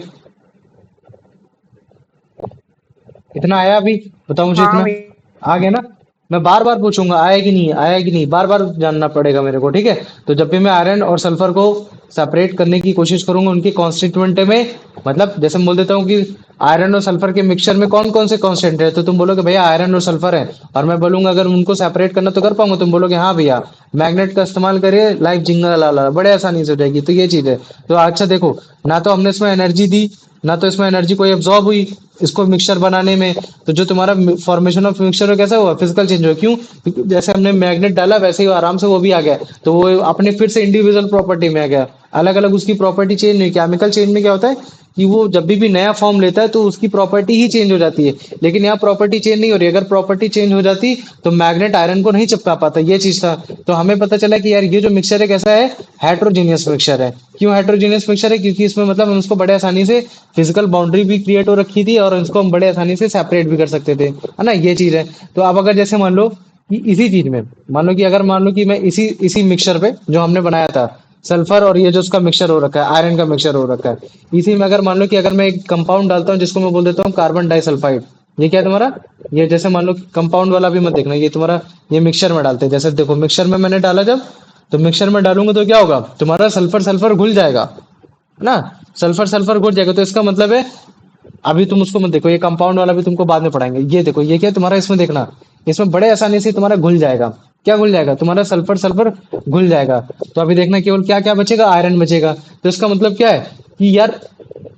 इतना आया अभी? बताओ मुझे हाँ इतना भैया। आ गया ना? मैं बार बार पूछूंगा आया कि नहीं, आया कि नहीं, बार बार जानना पड़ेगा मेरे को, ठीक है। तो जब भी मैं आयरन और सल्फर को सेपरेट करने की कोशिश करूंगा उनकी कॉन्स्टिट्यूएंट में, मतलब जैसे मैं बोल देता हूँ कि आयरन और सल्फर के मिक्सचर में कौन कौन से कॉन्स्टेंट है, तो तुम बोलोगे भैया आयरन और सल्फर है, और मैं बोलूंगा अगर उनको सेपरेट करना तो कर पाऊंगा, तुम बोलोगे हाँ भैया मैग्नेट का इस्तेमाल करिए, लाइफ जिंगल लाला, बड़े आसानी से हो जाएगी। तो ये चीज है। तो अच्छा देखो, ना तो हमने इसमें एनर्जी दी, ना तो इसमें एनर्जी कोई एब्जॉर्ब हुई इसको मिक्सचर बनाने में। तो जो तुम्हारा फॉर्मेशन ऑफ मिक्सचर कैसा हुआ, फिजिकल चेंज हुआ, क्यों? क्योंकि जैसे हमने मैग्नेट डाला वैसे ही आराम से वो भी आ गया, तो वो अपने फिर से इंडिविजुअल प्रॉपर्टी में आ गया। अलग अलग उसकी प्रॉपर्टी चेंज नहीं। केमिकल चेंज में क्या होता है कि वो जब भी नया फॉर्म लेता है तो उसकी प्रॉपर्टी ही चेंज हो जाती है, लेकिन यहाँ प्रॉपर्टी चेंज नहीं हो रही। अगर प्रॉपर्टी चेंज हो जाती तो मैग्नेट आयरन को नहीं चिपका पाता, ये चीज था। तो हमें पता चला कि यार ये जो मिक्सचर है कैसा है, हेट्रोजीनियस मिक्सचर है। क्यों हेट्रोजीनियस मिक्सचर है? क्योंकि इसमें मतलब हम उसको बड़े आसानी से फिजिकल बाउंड्री भी क्रिएट हो रखी थी और इसको हम बड़े आसानी से सेपरेट भी कर सकते थे, है ना, ये चीज है। तो अब अगर जैसे मान लो कि इसी चीज में मान लो कि अगर मान लो कि मैं इसी इसी मिक्सचर पे जो हमने बनाया था, सल्फर और ये जो उसका मिक्सचर हो रखा है, आयरन का मिक्सचर हो रखा है, इसी में अगर मान लो कि अगर मैं एक कंपाउंड डालता हूँ जिसको मैं बोल देता हूँ कार्बन डाइसल्फाइड, ये क्या है तुम्हारा? ये जैसे मान लो कंपाउंड वाला भी मत देखना, ये तुम्हारा ये मिक्सचर में डालते हैं। जैसे देखो मिक्सचर में मैंने डाला जब, तो मिक्सचर में डालूंगा तो क्या होगा, तुम्हारा सल्फर सल्फर घुल जाएगा, है ना, सल्फर सल्फर घुल जाएगा। तो इसका मतलब है, अभी तुम उसको मत देखो, ये कंपाउंड वाला भी तुमको बाद में पढ़ाएंगे। ये देखो ये क्या है तुम्हारा, इसमें देखना, इसमें बड़े आसानी से तुम्हारा घुल जाएगा। क्या घुल जाएगा? तुम्हारा सल्फर सल्फर घुल जाएगा। तो अभी देखना केवल क्या क्या बचेगा, आयरन बचेगा। तो इसका मतलब क्या है कि यार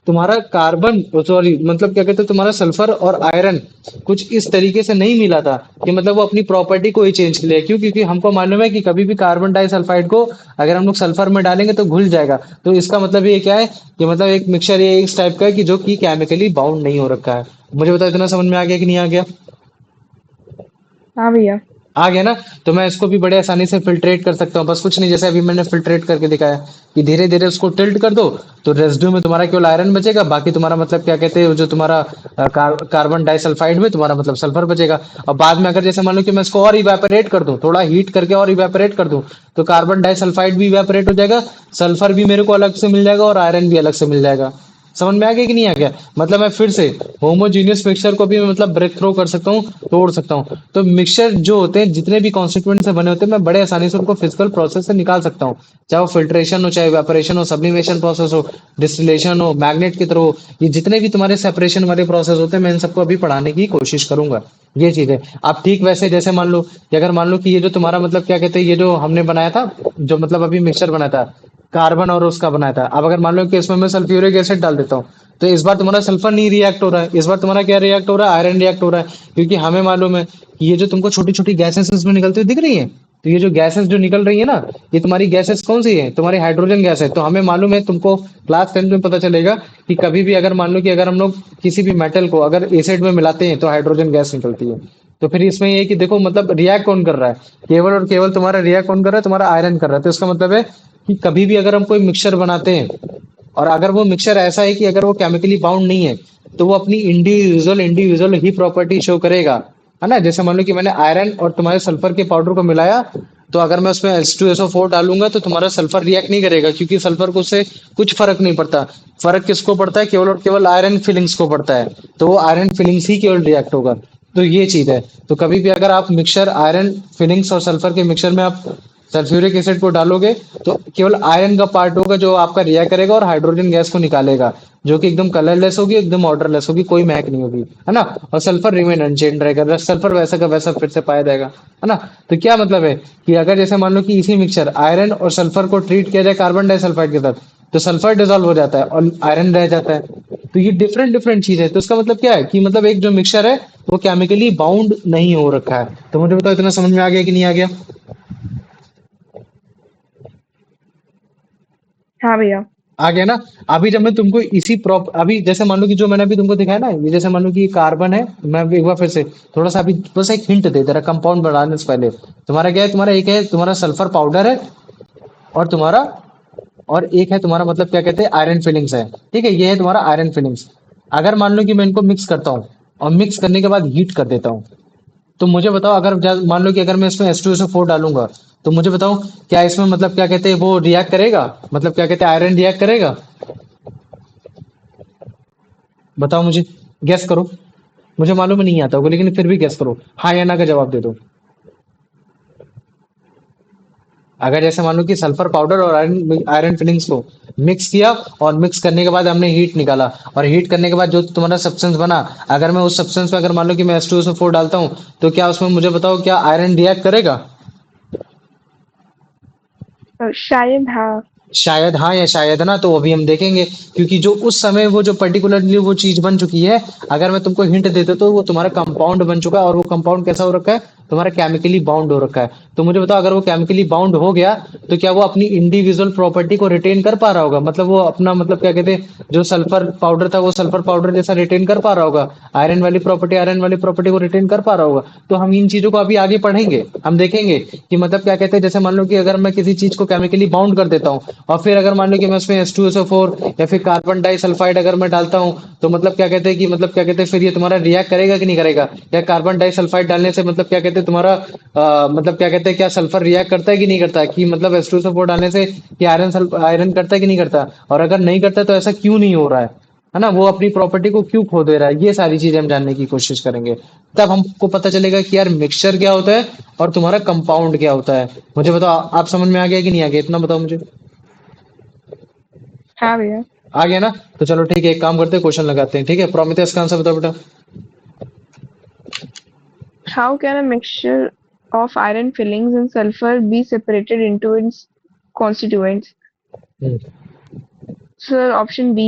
तुम्हारा कार्बन, सॉरी मतलब क्या कहते हैं, तुम्हारा सल्फर और आयरन कुछ इस तरीके से नहीं मिला था कि मतलब वो अपनी प्रॉपर्टी को ही चेंज कर ले। क्यों? क्योंकि हमको मालूम है कि कभी भी कार्बन डाइसल्फाइड को अगर हम लोग सल्फर में डालेंगे तो घुल जाएगा। तो इसका मतलब ये क्या है कि मतलब एक मिक्सचर ये इस टाइप का है कि जो कि केमिकली बाउंड नहीं हो रखा है। मुझे बताओ इतना समझ में आ गया कि नहीं आ गया? हाँ भैया। आ गया ना? तो मैं इसको भी बड़े आसानी से फिल्ट्रेट कर सकता हूँ, बस कुछ नहीं, जैसे अभी मैंने फिल्ट्रेट करके दिखाया कि धीरे धीरे उसको टिल्ट कर दो, तो रेसिड्यू में तुम्हारा केवल आयरन बचेगा, बाकी तुम्हारा मतलब क्या कहते हैं जो तुम्हारा कार्बन डाइसल्फाइड में तुम्हारा मतलब सल्फर बचेगा। और बाद में अगर जैसे मान लो कि मैं इसको और इवेपोरेट कर दूं, थोड़ा हीट करके और इवेपोरेट कर दूं, तो कार्बन डाइसल्फाइड भी इवेपोरेट हो जाएगा, सल्फर भी मेरे को अलग से मिल जाएगा और आयरन भी अलग से मिल जाएगा। समझ में आ गया कि नहीं आ गया? मतलब मैं फिर से होमोजीनियस मिक्सचर को भी मैं मतलब ब्रेक थ्रो कर सकता हूँ, तोड़ सकता हूँ। तो मिक्सचर जो होते हैं जितने भी कॉन्स्टिट्यूएंट से बने होते हैं मैं बड़े आसानी से उनको फिजिकल प्रोसेस से निकाल सकता हूँ, चाहे वो फिल्ट्रेशन हो, चाहे वेपोरेशन हो, सब्लिमेशन प्रोसेस हो, डिस्टिलेशन हो, मैग्नेट की तरह हो। ये जितने भी तुम्हारे सेपरेशन वाले प्रोसेस होते हैं मैं इन सबको अभी पढ़ाने की कोशिश करूंगा, ये चीज है। आप ठीक वैसे जैसे मान लो कि अगर मान लो कि ये जो तुम्हारा मतलब क्या कहते हैं, ये जो हमने बनाया था, जो मतलब अभी मिक्सचर बनाया था कार्बन और उसका बनाया था, अब अगर मान लो कि इसमें मैं सल्फ्यूरिक एसिड डाल देता हूँ, तो इस बार तुम्हारा सल्फर नहीं रिएक्ट हो रहा है, इस बार तुम्हारा क्या रिएक्ट हो रहा है, आयरन रिएक्ट हो रहा है। क्योंकि हमें मालूम है कि ये जो तुमको छोटी छोटी गैसेस इसमें निकलती हुई दिख रही है, तो ये जो गैसेस जो निकल रही है ना, ये तुम्हारी गैसेस कौन सी है, तुम्हारी हाइड्रोजन गैस है। तो हमें मालूम है, तुमको क्लास 10 में पता चलेगा कि कभी भी अगर मान लो कि अगर हम लोग किसी भी मेटल को अगर एसिड में मिलाते हैं तो हाइड्रोजन गैस निकलती है। तो फिर इसमें ये है कि देखो मतलब रिएक्ट कौन कर रहा है, केवल और केवल तुम्हारा रिएक्ट कौन कर रहा है, तुम्हारा आयरन कर रहा है। तो इसका मतलब है कि कभी भी अगर हम कोई मिक्सचर बनाते हैं और अगर वो मिक्सचर ऐसा है कि अगर वो केमिकली बाउंड नहीं है, तो वो अपनी इंडिविजुअल इंडिविजुअल ही प्रॉपर्टी शो करेगा, है ना। जैसे मान लो कि मैंने आयरन और तुम्हारे सल्फर के पाउडर को मिलाया, तो अगर मैं उसमें H2SO4 डालूंगा तो तुम्हारा सल्फर रिएक्ट नहीं करेगा, क्योंकि सल्फर को उससे कुछ फर्क नहीं पड़ता। फर्क किसको पड़ता है? केवल और केवल आयरन फीलिंग्स को पड़ता है। तो वो आयरन फीलिंग्स ही केवल रिएक्ट होगा। तो ये चीज है। तो कभी भी अगर आप मिक्सचर आयरन फीलिंग्स और सल्फर के मिक्सचर में आप सल्फ्यूरिक एसिड को डालोगे, तो केवल आयरन का पार्ट होगा जो आपका रिएक्ट करेगा और हाइड्रोजन गैस को निकालेगा, जो कि एकदम कलरलेस होगी, एकदम ऑर्डरलेस होगी, कोई महक नहीं होगी, है ना। और सल्फर रिमेन अनचेंज रहेगा, सल्फर वैसा का वैसा फिर से पाया जाएगा, है ना। तो क्या मतलब है कि अगर जैसे मान लो कि इसी मिक्सचर आयरन और सल्फर को ट्रीट किया जाए कार्बन डाइसल्फाइड के साथ, तो सल्फर डिजोल्व हो जाता है और आयरन रह जाता है। तो ये डिफरेंट डिफरेंट चीज है। तो इसका मतलब क्या है कि मतलब एक जो मिक्सचर है वो केमिकली बाउंड नहीं हो रखा है। तो मुझे बताओ इतना समझ में आ गया कि नहीं आ गया? हाँ भैया। आ गया ना? अभी जब मैं तुमको इसी प्रॉप अभी जैसे मान लो कि जो मैंने अभी तुमको दिखाया ना, ये जैसे मान लो कि ये कार्बन है, मैं एक बार फिर से थोड़ा सा अभी बस एक हिंट दे दे रहा कंपाउंड बनाने से पहले। तुम्हारा क्या है, तुम्हारा एक है तुम्हारा सल्फर पाउडर है, और तुम्हारा और एक है तुम्हारा मतलब क्या कहते हैं आयरन फिलिंग्स है, ठीक है, ये है तुम्हारा आयरन फिलिंग्स। अगर मान लो कि मैं इनको मिक्स करता हूँ और मिक्स करने के बाद हीट कर देता हूँ, तो मुझे बताओ अगर मान लो कि अगर मैं इसमें H2SO4 डालूंगा, तो मुझे बताओ क्या इसमें मतलब क्या कहते हैं वो रिएक्ट करेगा, मतलब क्या कहते हैं आयरन रिएक्ट करेगा? बताओ मुझे, गैस करो। मुझे मालूम है नहीं आता होगा, लेकिन फिर भी गैस करो, हाँ या ना का जवाब दे दो। अगर जैसे मान लो कि सल्फर पाउडर और आयरन आयरन फिलिंग्स को मिक्स किया और मिक्स करने के बाद हमने हीट निकाला और हीट करने के बाद जो तुम्हारा सब्सटेंस बना, अगर मैं उस सब्सटेंस में अगर मान लो कि मैं H2SO4 डालता हूँ, तो क्या उसमें मुझे बताओ क्या आयरन रिएक्ट करेगा? शायद हाँ। शायद हाँ या शायद ना, तो वो भी हम देखेंगे। क्योंकि जो उस समय वो जो पर्टिकुलरली वो चीज बन चुकी है, अगर मैं तुमको हिंट देता तो वो तुम्हारा कंपाउंड बन चुका है, और वो कंपाउंड कैसा हो रखा है? तुम्हारा केमिकली बाउंड हो रखा है। तो मुझे बताओ, अगर वो केमिकली बाउंड हो गया, तो क्या वो अपनी इंडिविजुअल प्रॉपर्टी को रिटेन कर पा रहा होगा? मतलब वो अपना मतलब क्या कहते हैं, जो सल्फर पाउडर था वो सल्फर पाउडर जैसा रिटेन कर पा रहा होगा? आयरन वाली प्रॉपर्टी को रिटेन कर पा रहा होगा? तो हम इन चीजों को अभी आगे पढ़ेंगे, हम देखेंगे कि मतलब क्या कहते हैं, जैसे मान लो कि अगर मैं किसी चीज को केमिकली बाउंड कर देता हूँ, और फिर अगर मान लो कि मैं उसमें H2SO4 या फिर कार्बन डाइसल्फाइड अगर मैं डालता हूँ, तो मतलब क्या कहते हैं कि मतलब क्या कहते हैं, फिर ये तुम्हारा रिएक्ट करेगा कि नहीं करेगा? या कार्बन डाइसल्फाइड डालने से मतलब क्या कहते हैं तुम्हारा मतलब क्या कहते हैं, क्या सल्फर रिएक्ट करता है कि नहीं करता? कि मतलब H2SO4 डालने से कि आयरन करता है कि नहीं करता? और अगर नहीं करता तो ऐसा क्यों नहीं हो रहा है ना? वो अपनी प्रॉपर्टी को क्यों खो दे रहा है? ये सारी चीजें हम जानने की कोशिश करेंगे। तब हमको पता चलेगा कि यार मिक्सचर क्या होता है और तुम्हारा कंपाउंड क्या होता है। मुझे बताओ, आप समझ में आ गया कि नहीं आ गया? इतना बताओ मुझे। हाँ भैया। आ गया ना? तो चलो ठीक है, एक काम करते हैं, क्वेश्चन लगाते हैं। ठीक है, प्रोमिथियस का आंसर बताओ बेटा। How can a mixture of iron fillings and sulfur be separated into its constituents? Hmm, Sir, option B.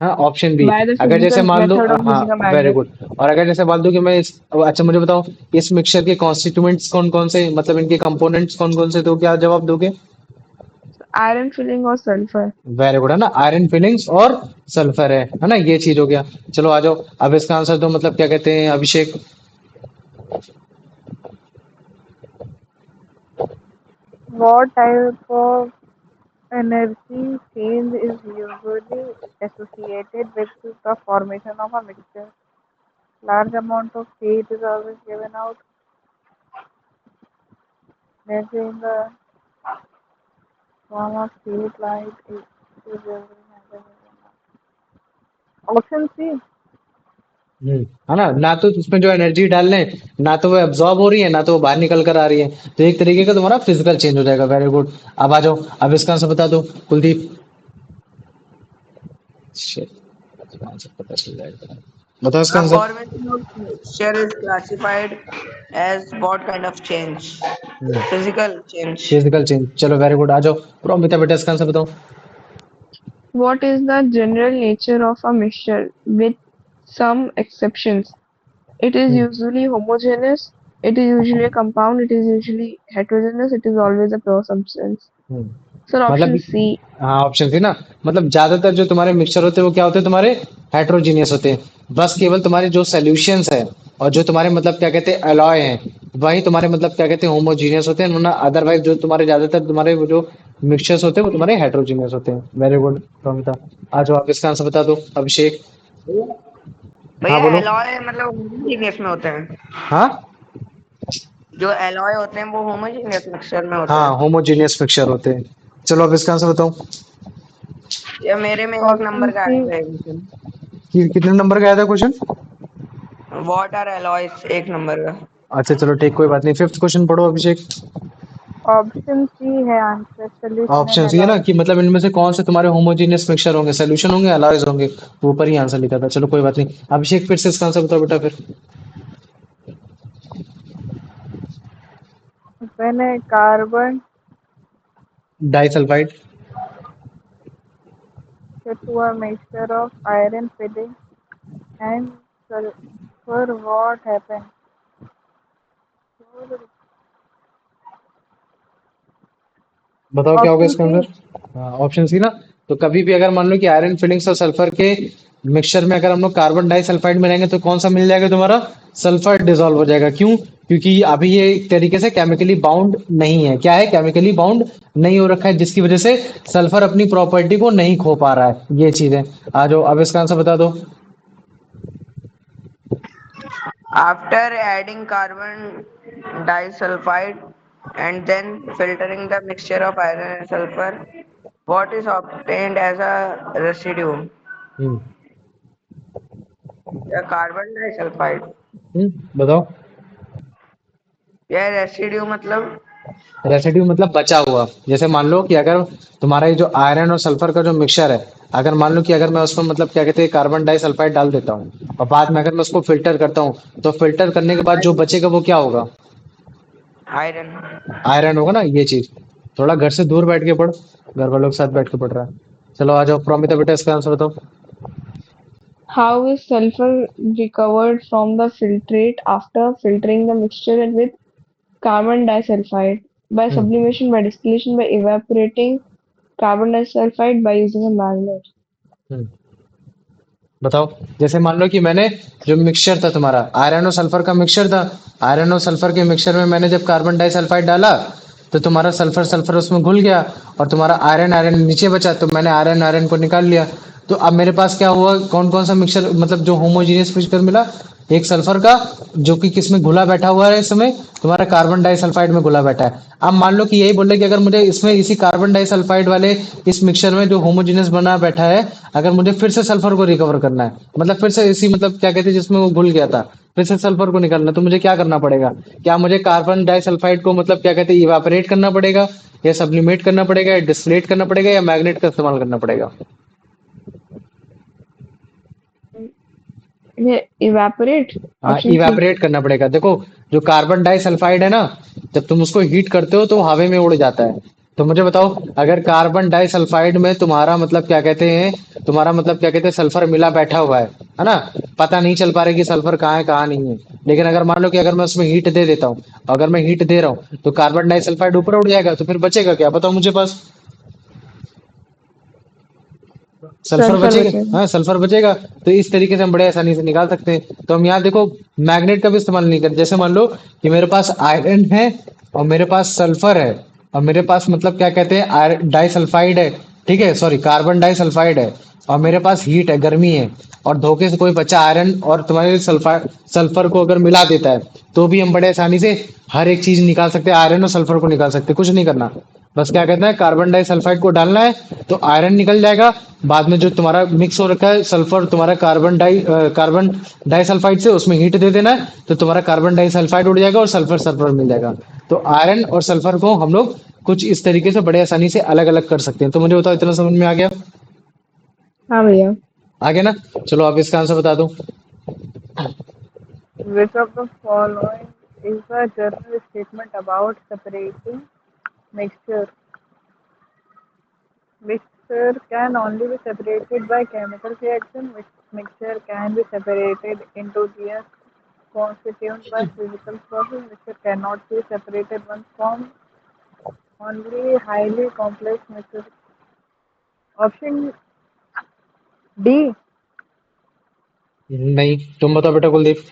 हाँ, ऑप्शन बी। By the अगर जैसे physical मान लो, method of हाँ, using a very magnet. Good. और अगर जैसे मान दो कि मैं अच्छा मुझे बताओ, इस मिक्सचर के कॉन्स्टिट्यूएंट्स कौन कौन से, मतलब इनके कंपोनेंट्स कौन कौन से, तो क्या जवाब दोगे? Iron filling or sulfur. Very good, है ना? आयरन फिलिंग्स और सल्फर है ना? ये चीज हो गया। चलो आ जाओ, अब इसका आंसर दो, मतलब क्या कहते हैं अभिषेक। What type of energy change is usually associated with the formation of a mixture? Large amount of heat is always given out. Let's say in the form of heat, light is every Option C. है ना? ना तो उसमें जो एनर्जी डाल रहे हैं, ना तो वो एब्जॉर्ब हो रही है, ना तो वो बाहर निकल कर आ रही है। तो एक तरीके का तुम्हारा फिजिकल चेंज हो जाएगा। Very good. अब आ जाओ, अब इसका आंसर बता दो कुलदीप। Shit, इसका आंसर पता चल जाएगा। बताओ इसका A answer. formation of mixture is classified as what kind of change? Physical change. Physical change. चलो वेरी गुड, आ जाओ। प्रोमिता बेटा, इसका आंसर बताओ। What is the general nature of a mixture with some exceptions? It is hmm, usually homogeneous, it is usually a compound, it is usually heterogeneous, it is always a pure substance. Hmm. Sir, option मतलब, C. हाँ, ऑप्शन थी ना। मतलब ज्यादातर जो तुम्हारे मिक्सचर होते हैं वो क्या होते हैं तुम्हारे? हेट्रोजीनियस होते हैं। बस केवल तुम्हारे जो सॉल्यूशंस है और जो तुम्हारे मतलब क्या कहते हैं एलॉय हैं, वही तुम्हारे मतलब क्या कहते हैं होमोजीनियस होते हैं, वरना अदरवाइज जो तुम्हारे ज्यादातर तुम्हारे वो जो मिक्सचर्स होते हैं वो तुम्हारे हेट्रोजीनियस होते हैं। Very good Promita. आ जाओ, आप इसका आंसर बता दो अभिषेक। हाँ भैया बोलो। एलॉय मतलब होमोजेनियस में होते हैं। हाँ, जो एलॉय होते हैं वो होमोजेनियस मिक्सचर में होते हाँ, हैं। होमोजीनियस मिक्सचर होते हैं। चलो अब इसका आंसर बताओ या मेरे में एक नंबर Option का C. आया है क्वेश्चन। कि कितने नंबर का आया था क्वेश्चन? व्हाट आर एलॉयज, एक नंबर का। अच्छा चलो ठीक, कोई बात नहीं। फिफ्थ क्वेश्चन पढ़ो अभिषेक। Option C है आंसर solution ऑप्शन and ये ना alloy. कि मतलब इनमें से कौन से तुम्हारे होमोजीनियस मिक्सचर होंगे, सोल्यूशन होंगे, अलॉयज होंगे। वो ऊपर ही आंसर लिखा था। चलो कोई बात नहीं। अभिषेक फिर से इसका आंसर बताओ बेटा फिर। When a carbon disulphide. to a mixture of iron filling and sulfur, what happens? बताओ क्या होगा Option इसका C. आंसर? ऑप्शन सी ना। तो कभी भी अगर मान लो कि आयरन फिलिंग्स और सल्फर के मिक्सचर में अगर हम लोग कार्बन डाइसल्फाइड मिलाएंगे, तो कौन सा मिल जाएगा तुम्हारा? सल्फर डिसॉल्व हो जाएगा। क्यों? क्योंकि अभी ये एक तरीके से केमिकली बाउंड नहीं है। क्या है? केमिकली बाउंड नहीं हो रखा है, जिसकी वजह से सल्फर अपनी प्रॉपर्टी को नहीं खो पा रहा है। ये चीज है। आ जाओ, अब इसका आंसर बता दो। After adding carbon disulfide and then filtering the mixture of iron and sulfur, what is obtained as a residue? हम्म। या कार्बन डाइसल्फाइड बताओ। या रेसिड्यू मतलब? रेसिड्यू मतलब बचा हुआ। जैसे मान लो कि अगर तुम्हारा ये जो आयरन और सल्फर का जो मिक्सचर है, अगर मान लो कि अगर मैं उसमें मतलब क्या कहते हैं कार्बन डाइसल्फाइड डाल देता हूँ और बाद में अगर मैं उसको फिल्टर करता हूँ, तो फिल्टर करने के बाद जो बचेगा वो क्या होगा? आयरन। आयरन होगा ना, ये चीज। थोड़ा घर से दूर बैठ के पढ़, घर वालों के साथ बैठ के पढ़ रहा है। चलो आ जाओ प्रोमिता, बेटा इसका आंसर बताओ। How is sulfur recovered from the filtrate after filtering the mixture with carbon disulfide? By hmm sublimation, by distillation, by evaporating carbon disulfide, by using a magnet. हम्म बताओ। जैसे मान लो कि मैंने जो मिक्सचर था तुम्हारा आयरन और सल्फर का मिक्सचर था, आयरन और सल्फर के मिक्सचर में मैंने जब कार्बन डाइसल्फाइड डाला, तो तुम्हारा सल्फर सल्फर उसमें घुल गया और तुम्हारा आयरन आयरन नीचे बचा, तो मैंने आयरन आयरन को निकाल लिया। तो अब मेरे पास क्या हुआ, कौन कौन सा मिक्सचर मतलब जो होमोजीनियस मिक्सचर मिला? एक सल्फर का, जो कि किसमें घुला बैठा हुआ है इस समय, तुम्हारा कार्बन डाइसल्फाइड में घुला बैठा है। अब मान लो कि यही बोल रहे कि अगर मुझे इसमें इसी कार्बन डाइसल्फाइड वाले इस मिक्सचर में जो होमोजेनियस बना बैठा है, अगर मुझे फिर से सल्फर को रिकवर करना है, मतलब फिर से इसी मतलब क्या कहते हैं जिसमें वो घुल गया था, फिर से सल्फर को निकालना है, तो मुझे क्या करना पड़ेगा? क्या मुझे कार्बन डाइसल्फाइड को मतलब क्या कहते हैं इवापोरेट करना पड़ेगा, या सब्लिमेट करना पड़ेगा, या डिस्टिलेट करना पड़ेगा, या मैग्नेट का इस्तेमाल करना पड़ेगा? Evaporate? हाँ, Option C. इवेपोरेट करना पड़ेगा। देखो, जो कार्बन डाइसल्फाइड है ना, जब तुम उसको हीट करते हो तो वो हवा में उड़ जाता है। तो मुझे बताओ, अगर कार्बन डाइसल्फाइड में तुम्हारा मतलब क्या कहते हैं, तुम्हारा मतलब क्या कहते हैं सल्फर मिला बैठा हुआ है ना, पता नहीं चल पा रहा है कि सल्फर कहाँ है कहाँ नहीं है। लेकिन अगर मान लो कि अगर मैं उसमें हीट दे देता हूँ, अगर मैं हीट दे रहा हूँ तो कार्बन डाइसल्फाइड ऊपर उड़ जाएगा, तो फिर बचेगा क्या बताओ मुझे पास? सल्फर Sulfur बचेगा। बचेगा। हाँ, सल्फर बचेगा। तो इस तरीके से हम बड़े आसानी से निकाल सकते हैं। तो हम यहाँ देखो, मैग्नेट का भी इस्तेमाल नहीं करते। जैसे मान लो कि मेरे पास आयरन है और मेरे पास सल्फर है और मेरे पास मतलब क्या कहते हैं डाइसल्फाइड है, ठीक है, सॉरी कार्बन डाइसल्फाइड है, और मेरे पास हीट है, गर्मी है, और धोखे से कोई बच्चा आयरन और तुम्हारे सल्फर सल्फर को अगर मिला देता है, तो भी हम बड़े आसानी से हर एक चीज निकाल सकते हैं, आयरन और सल्फर को निकाल सकते हैं, कुछ नहीं करना। बस क्या कहते हैं कार्बन डाइसल्फाइड को डालना है, तो आयरन निकल जाएगा। बाद में जो तुम्हारा मिक्स हो रखा है सल्फर तुम्हारा कार्बन डाइसल्फाइड से, उसमें हीट दे देना है, तो तुम्हारा कार्बन डाइसल्फाइड उड़ जाएगा और सल्फर सल्फर मिल जाएगा। तो आयरन और सल्फर को हम लोग कुछ इस तरीके से बड़े आसानी से अलग अलग कर सकते हैं। तो मुझे बताओ, इतना समझ में आ गया? हाँ भैया। आ गया ना? चलो आप इसका आंसर बता दो। Which of the following is a general statement about separating mixture? Mixture can only be separated by chemical reaction. Mixture can be separated into their constituents by physical process. Mixture cannot be separated once formed. Only highly complex mixture. Option D. नहीं, तुम बताओ बेटा Kuldeep.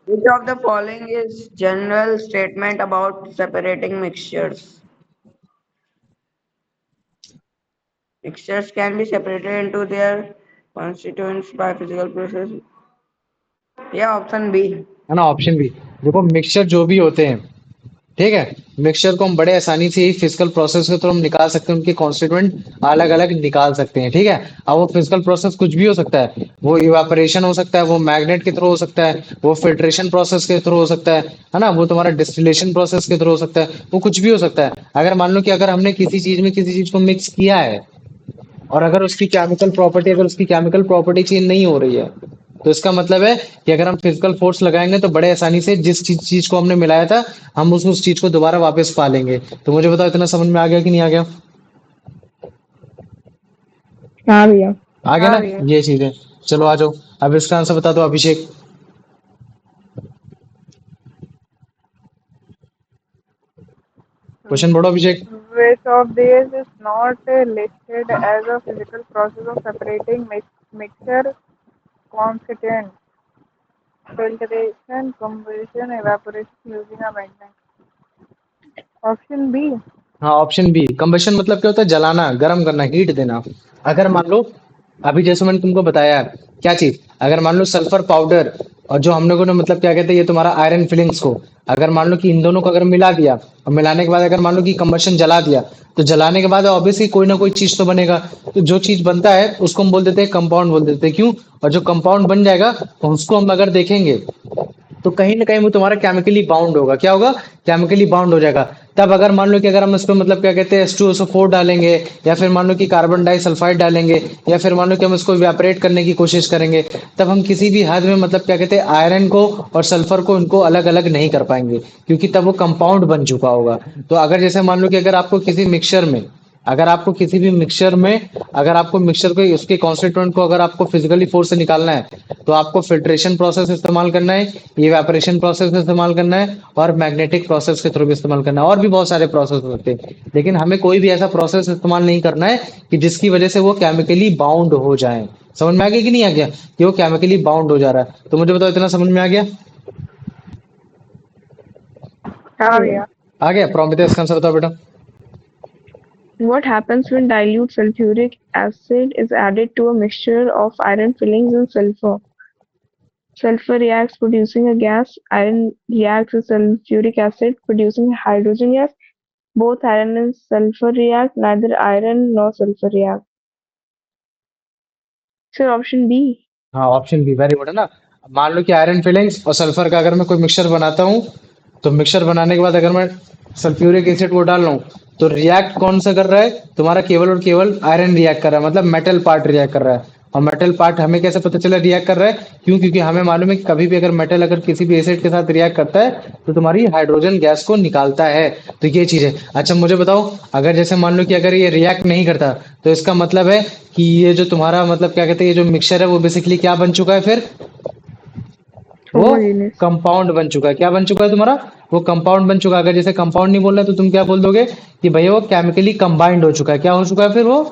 Which of the following is general statement about separating mixtures? Mixtures can be separated into their constituents by physical process. Yeah, option B. है ना, ऑप्शन बी। देखो, मिक्सचर जो भी होते हैं, ठीक है, मिक्सचर को हम बड़े आसानी से ही फिजिकल प्रोसेस के थ्रू हम निकाल सकते हैं, उनके कॉन्स्टिट्यूएंट अलग अलग निकाल सकते हैं, ठीक है। अब वो फिजिकल प्रोसेस कुछ भी हो सकता है, वो इवापोरेशन हो सकता है, वो मैग्नेट के थ्रू हो सकता है, वो फिल्ट्रेशन प्रोसेस के थ्रू हो सकता है ना, वो तुम्हारा डिस्टिलेशन प्रोसेस के थ्रू हो सकता है, वो कुछ भी हो सकता है। अगर मान लो कि अगर हमने किसी चीज में किसी चीज को मिक्स किया है, और अगर उसकी केमिकल प्रॉपर्टी चेंज नहीं हो रही है, तो इसका मतलब है कि अगर हम फिजिकल फोर्स लगाएंगे तो बड़े आसानी से जिस चीज को हमने मिलाया था, हम उस चीज को दोबारा वापस पा लेंगे। तो मुझे बताओ, इतना समझ में आ गया कि नहीं आ गया? हाँ भैया। आ गया हाँ ना? भैया। ये चीज है। चलो आ जाओ, अब इसका आंसर बता दो अभिषेक। क्वेश्चन पढ़ो अभिषेक। Which of these is not listed as a physical process of separating mixture constituent? Filtration, combustion, evaporation using a magnet. Option B. हाँ, ऑप्शन बी। कंबशन मतलब क्या होता है? जलाना, गर्म करना, हीट देना। अगर मान लो, अभी जैसे मैंने तुमको बताया, क्या चीज, अगर मान लो सल्फर पाउडर और जो हम लोगों ने मतलब क्या कहते हैं ये तुम्हारा आयरन फिलिंग्स को, अगर मान लो कि इन दोनों को अगर मिला दिया और मिलाने के बाद अगर मान लो कि कंबशन जला दिया, तो जलाने के बाद ऑब्वियसली कोई ना कोई चीज तो बनेगा। तो जो चीज बनता है उसको हम बोल देते हैं कंपाउंड बोल देते हैं। क्यों? और जो कंपाउंड बन जाएगा तो उसको हम अगर देखेंगे, तो कहीं ना कहीं वो तुम्हारा केमिकली बाउंड होगा। क्या होगा? केमिकली बाउंड हो जाएगा। तब अगर मान लो कि अगर हम इस पे मतलब क्या कहते हैं H2SO4 डालेंगे, या फिर मान लो कि कार्बन डाइसल्फाइड डालेंगे, या फिर मान लो कि हम इसको इवेपोरेट करने की कोशिश करेंगे, तब हम किसी भी हद में मतलब क्या कहते हैं आयरन को और सल्फर को इनको अलग अलग नहीं कर पाएंगे, क्योंकि तब वो कंपाउंड बन चुका होगा। तो अगर जैसे मान लो कि अगर आपको किसी मिक्सचर में, अगर आपको किसी भी मिक्सचर में, अगर आपको मिक्सचर को उसके कॉन्स्टिट्यूएंट को अगर आपको फिजिकली फोर्स से निकालना है, तो आपको फिल्ट्रेशन प्रोसेस इस्तेमाल करना है, इवेपोरेशन प्रोसेस इस्तेमाल करना है, और मैग्नेटिक प्रोसेस के थ्रू भी इस्तेमाल करना है। और भी बहुत सारे प्रोसेस होते हैं, लेकिन हमें कोई भी ऐसा प्रोसेस इस्तेमाल नहीं करना है कि जिसकी वजह से वो केमिकली बाउंड हो जाए। समझ में आ गया कि नहीं आ गया कि वो केमिकली बाउंड हो जा रहा है? तो मुझे बताओ, इतना समझ में आ गया? हाँ आ भैया। गया। आ गया। प्रोमिथियस का आंसर बताओ बेटा। What happens when dilute sulfuric acid is added to a mixture of iron fillings and sulfur? Sulfur reacts producing a gas. Iron reacts with sulfuric acid producing hydrogen gas. Both iron and sulfur react. Neither iron nor sulfur react. Sir, option B. हाँ, ऑप्शन बी वेरी गुड है ना। मान लो कि आयरन फिलिंग्स और सल्फर का अगर मैं कोई मिक्सचर बनाता हूँ, तो मिक्सचर बनाने के बाद अगर मैं सल्फ्यूरिक एसिड को डाल रहा हूँ, तो रिएक्ट कौन सा कर रहा है? तुम्हारा केवल और केवल आयरन रिएक्ट कर रहा है, मतलब मेटल पार्ट रिएक्ट कर रहा है। और मेटल पार्ट हमें कैसे पता चला रिएक्ट कर रहा है? क्यों? क्योंकि हमें मालूम है कि कभी भी अगर मेटल अगर किसी भी एसिड के साथ रिएक्ट करता है, तो तुम्हारी हाइड्रोजन गैस को निकालता है। तो ये चीज है। अच्छा मुझे बताओ, अगर जैसे मान लो कि अगर ये रिएक्ट नहीं करता, तो इसका मतलब है कि ये जो तुम्हारा मतलब क्या कहते हैं, ये जो मिक्सचर है वो बेसिकली क्या बन चुका है फिर? वो Homogeneous. कंपाउंड बन चुका है। क्या बन चुका है तुम्हारा? वो कंपाउंड बन चुका है। अगर जैसे कंपाउंड नहीं बोलना है, तो तुम क्या बोल दोगे कि भैया वो केमिकली कंबाइंड हो चुका है। क्या हो चुका है फिर? वो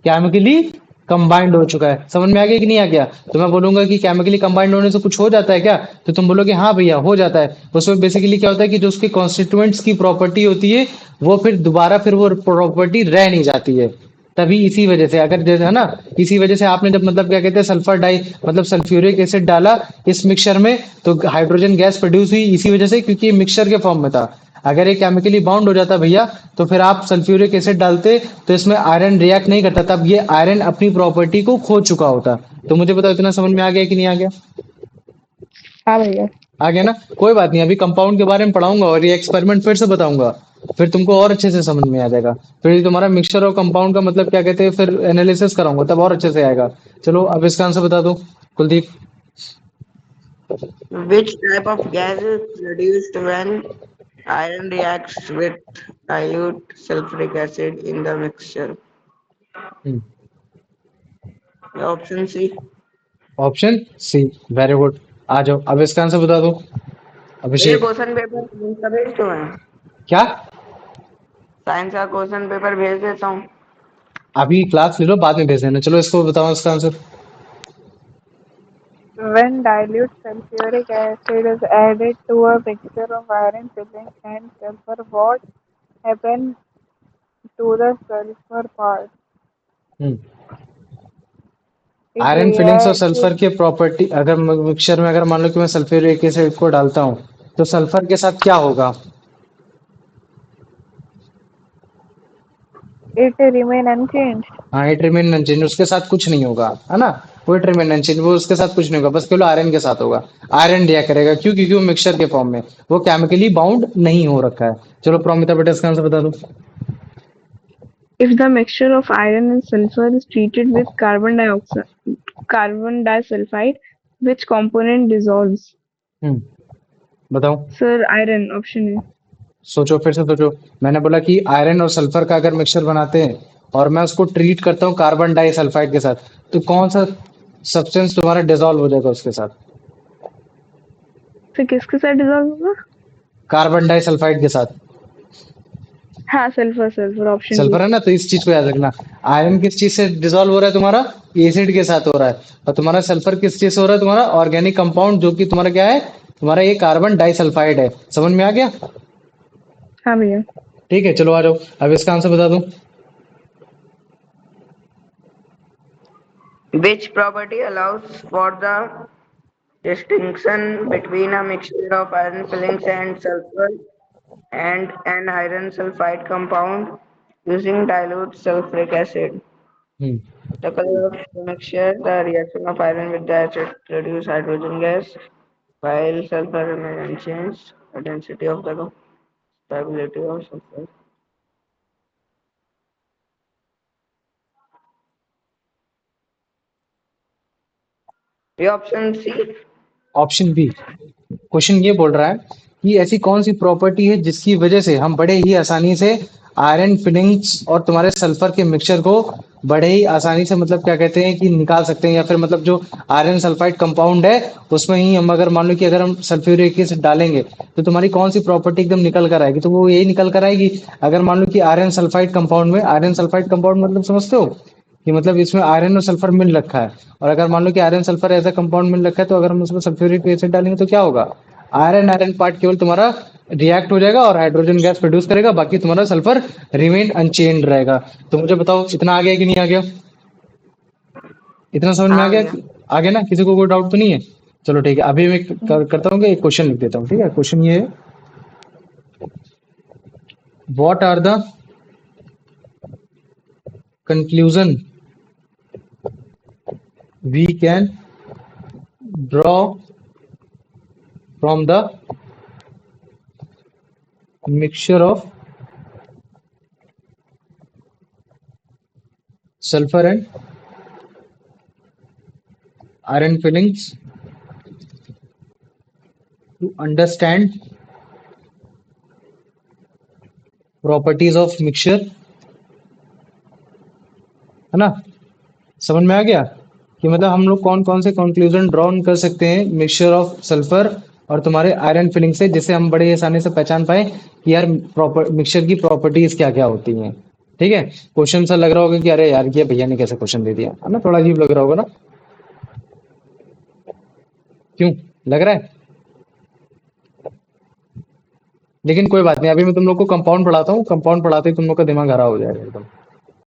केमिकली कंबाइंड हो चुका है। समझ में आ गया कि नहीं आ गया? तो मैं बोलूंगा कि केमिकली कंबाइंड होने से कुछ हो जाता है क्या, तो तुम बोलोगे हाँ भैया हो जाता है। उसमें बेसिकली क्या होता है कि जो उसके कॉन्स्टिट्यूएंट्स की प्रॉपर्टी होती है, वो फिर दोबारा फिर वो प्रॉपर्टी रह नहीं जाती है। तभी इसी वजह से अगर जैसे है ना, इसी वजह से आपने जब मतलब क्या कहते हैं सल्फर डाई मतलब सल्फ्यूरिक एसिड डाला इस मिक्सचर में, तो हाइड्रोजन गैस प्रोड्यूस हुई इसी वजह से, क्योंकि ये मिक्सचर के फॉर्म में था। अगर ये केमिकली बाउंड हो जाता भैया, तो फिर आप सल्फ्यूरिक एसिड डालते, तो इसमें आयरन रिएक्ट नहीं करता, तब ये आयरन अपनी प्रॉपर्टी को खो चुका होता। तो मुझे बताओ, इतना समझ में आ गया कि नहीं आ गया? हाँ भैया। आ गया ना? कोई बात नहीं, अभी कंपाउंड के बारे में पढ़ाऊंगा और ये एक्सपेरिमेंट फिर से बताऊंगा, फिर तुमको और अच्छे से समझ में आ जाएगा। फिर ये तुम्हारा मिक्सचर और कंपाउंड का मतलब क्या कहते हैं फिर एनालिसिस कराऊंगा, तब और अच्छे से आएगा। चलो अब इसका आंसर बता दो Kuldeep. Which type of gas is produced when iron reacts with dilute sulfuric acid in the mixture? Option C. Option C. Very good. आ जाओ अब इसका आंसर बता दो ये अभिषेक। क्वेश्चन पेपर का भेज दो मैं। क्या? साइंस का क्वेश्चन पेपर भेज देता हूँ। अभी क्लास ले लो, बाद में भेज देना। चलो इसको बताओ इसका answer. When dilute sulfuric acid is added to a mixture of iron filling and sulfur, what happens to the sulfur part? Hmm It iron filings और reacts with सल्फर की प्रॉपर्टी, अगर मिक्सचर में अगर मान लो कि मैं सल्फ्यूरिक एसिड को डालता हूँ, तो सल्फर के साथ क्या होगा? it remain unchanged. हाँ, इट रिमेन अनचेंज, उसके साथ कुछ नहीं होगा, है ना? वो इट रिमेन अनचेंज, वो उसके साथ कुछ नहीं होगा, बस केवल आयरन के साथ होगा। आयरन रिएक्ट करेगा, क्यों? क्योंकि वो मिक्सचर के फॉर्म में, वो केमिकली बाउंड नहीं हो रखा है। चलो प्रोमिता बेटा इसका आंसर बता दो। If the mixture of iron and sulfur is treated with carbon disulfide, which component dissolves? हम्म बताओ। Sir, iron. Option A. सोचो, फिर से सोचो। मैंने बोला कि आयरन और सल्फर का अगर मिक्सचर बनाते हैं, और मैं उसको ट्रीट करता हूँ कार्बन डाइसल्फाइड के साथ, तो कौन सा सब्सटेंस तुम्हारा डिसॉल्व हो जाएगा उसके साथ? फिर किसके साथ डिजॉल्व होगा? कार्बन डाइसल्फाइड के साथ। हाँ, sulphur sulphur option D. Sulphur है ना, तो इस चीज को याद रखना। आयरन किस चीज से डिसॉल्व हो रहा है तुम्हारा? एसिड के साथ हो रहा है। और तुम्हारा सल्फर किस चीज से हो रहा है? तुम्हारा ऑर्गेनिक कंपाउंड, जो कि तुम्हारा क्या है? तुम्हारा ये कार्बन डाइसल्फाइड है। समझ में आ गया? हाँ भैया। ठीक है, चलो आ जाओ अब इसका आंसर बता दो। Which property allows for the distinction between a mixture of iron fillings and sulfur and an iron sulfide compound using dilute sulfuric acid? Hmm The color of the mixture, the reaction of iron with the acid produce hydrogen gas, while sulfur remains unchanged, the density of the stability of sulfur. ये option C. Option B. Question ये बोल रहा है कि ऐसी कौन सी प्रॉपर्टी है जिसकी वजह से हम बड़े ही आसानी से आयरन फिलिंग्स और तुम्हारे सल्फर के मिक्सचर को बड़े ही आसानी से मतलब क्या कहते हैं कि निकाल सकते हैं, या फिर मतलब जो आयरन सल्फाइड कंपाउंड है उसमें ही हम अगर मान लो कि अगर हम सल्फ्यूरिक एसिड डालेंगे तो तुम्हारी कौन सी प्रॉपर्टी एकदम निकल कर आएगी, तो वो यही निकल कर आएगी। अगर मान लो कि आयरन सल्फाइड कंपाउंड में, आयरन सल्फाइड कंपाउंड मतलब समझते हो कि मतलब इसमें आयरन और सल्फर मिल रखा है, और अगर मान लो कि आयरन सल्फर ऐसा कंपाउंड मिल रखा है तो अगर हम उसमें सल्फ्यूरिक एसिड डालेंगे तो क्या होगा, आयरन आयरन पार्ट केवल तुम्हारा रिएक्ट हो जाएगा और हाइड्रोजन गैस प्रोड्यूस करेगा, बाकी तुम्हारा सल्फर रिमेन अनचेंज रहेगा। तो मुझे बताओ इतना आ गया कि नहीं आ गया, इतना समझ में आ आ गया गया। आ गया ना, किसी को कोई डाउट तो नहीं है? चलो ठीक है, अभी मैं करता हूँ कि एक क्वेश्चन लिख देता हूँ। ठीक है, क्वेश्चन ये है, what are the conclusion we can draw from the mixture of sulfur and iron fillings to understand properties of mixture, है ना? समझ में आ गया कि मतलब हम लोग कौन कौन से कंक्लूजन ड्रॉ कर सकते हैं मिक्सचर ऑफ सल्फर और तुम्हारे आयरन फिलिंग से, जिससे हम बड़े आसानी से पहचान पाए कि यार प्रॉपर मिक्सचर की प्रॉपर्टीज क्या क्या होती हैं। ठीक है, क्वेश्चन सा लग रहा होगा कि अरे यार ये भैया ने कैसे क्वेश्चन दे दिया, है ना? थोड़ा अजीब लग रहा होगा ना, क्यों लग रहा है? लेकिन कोई बात नहीं, अभी मैं तुम लोग को कंपाउंड पढ़ाता हूँ, कंपाउंड पढ़ाते ही तुम लोग का दिमाग हरा हो जाएगा एकदम।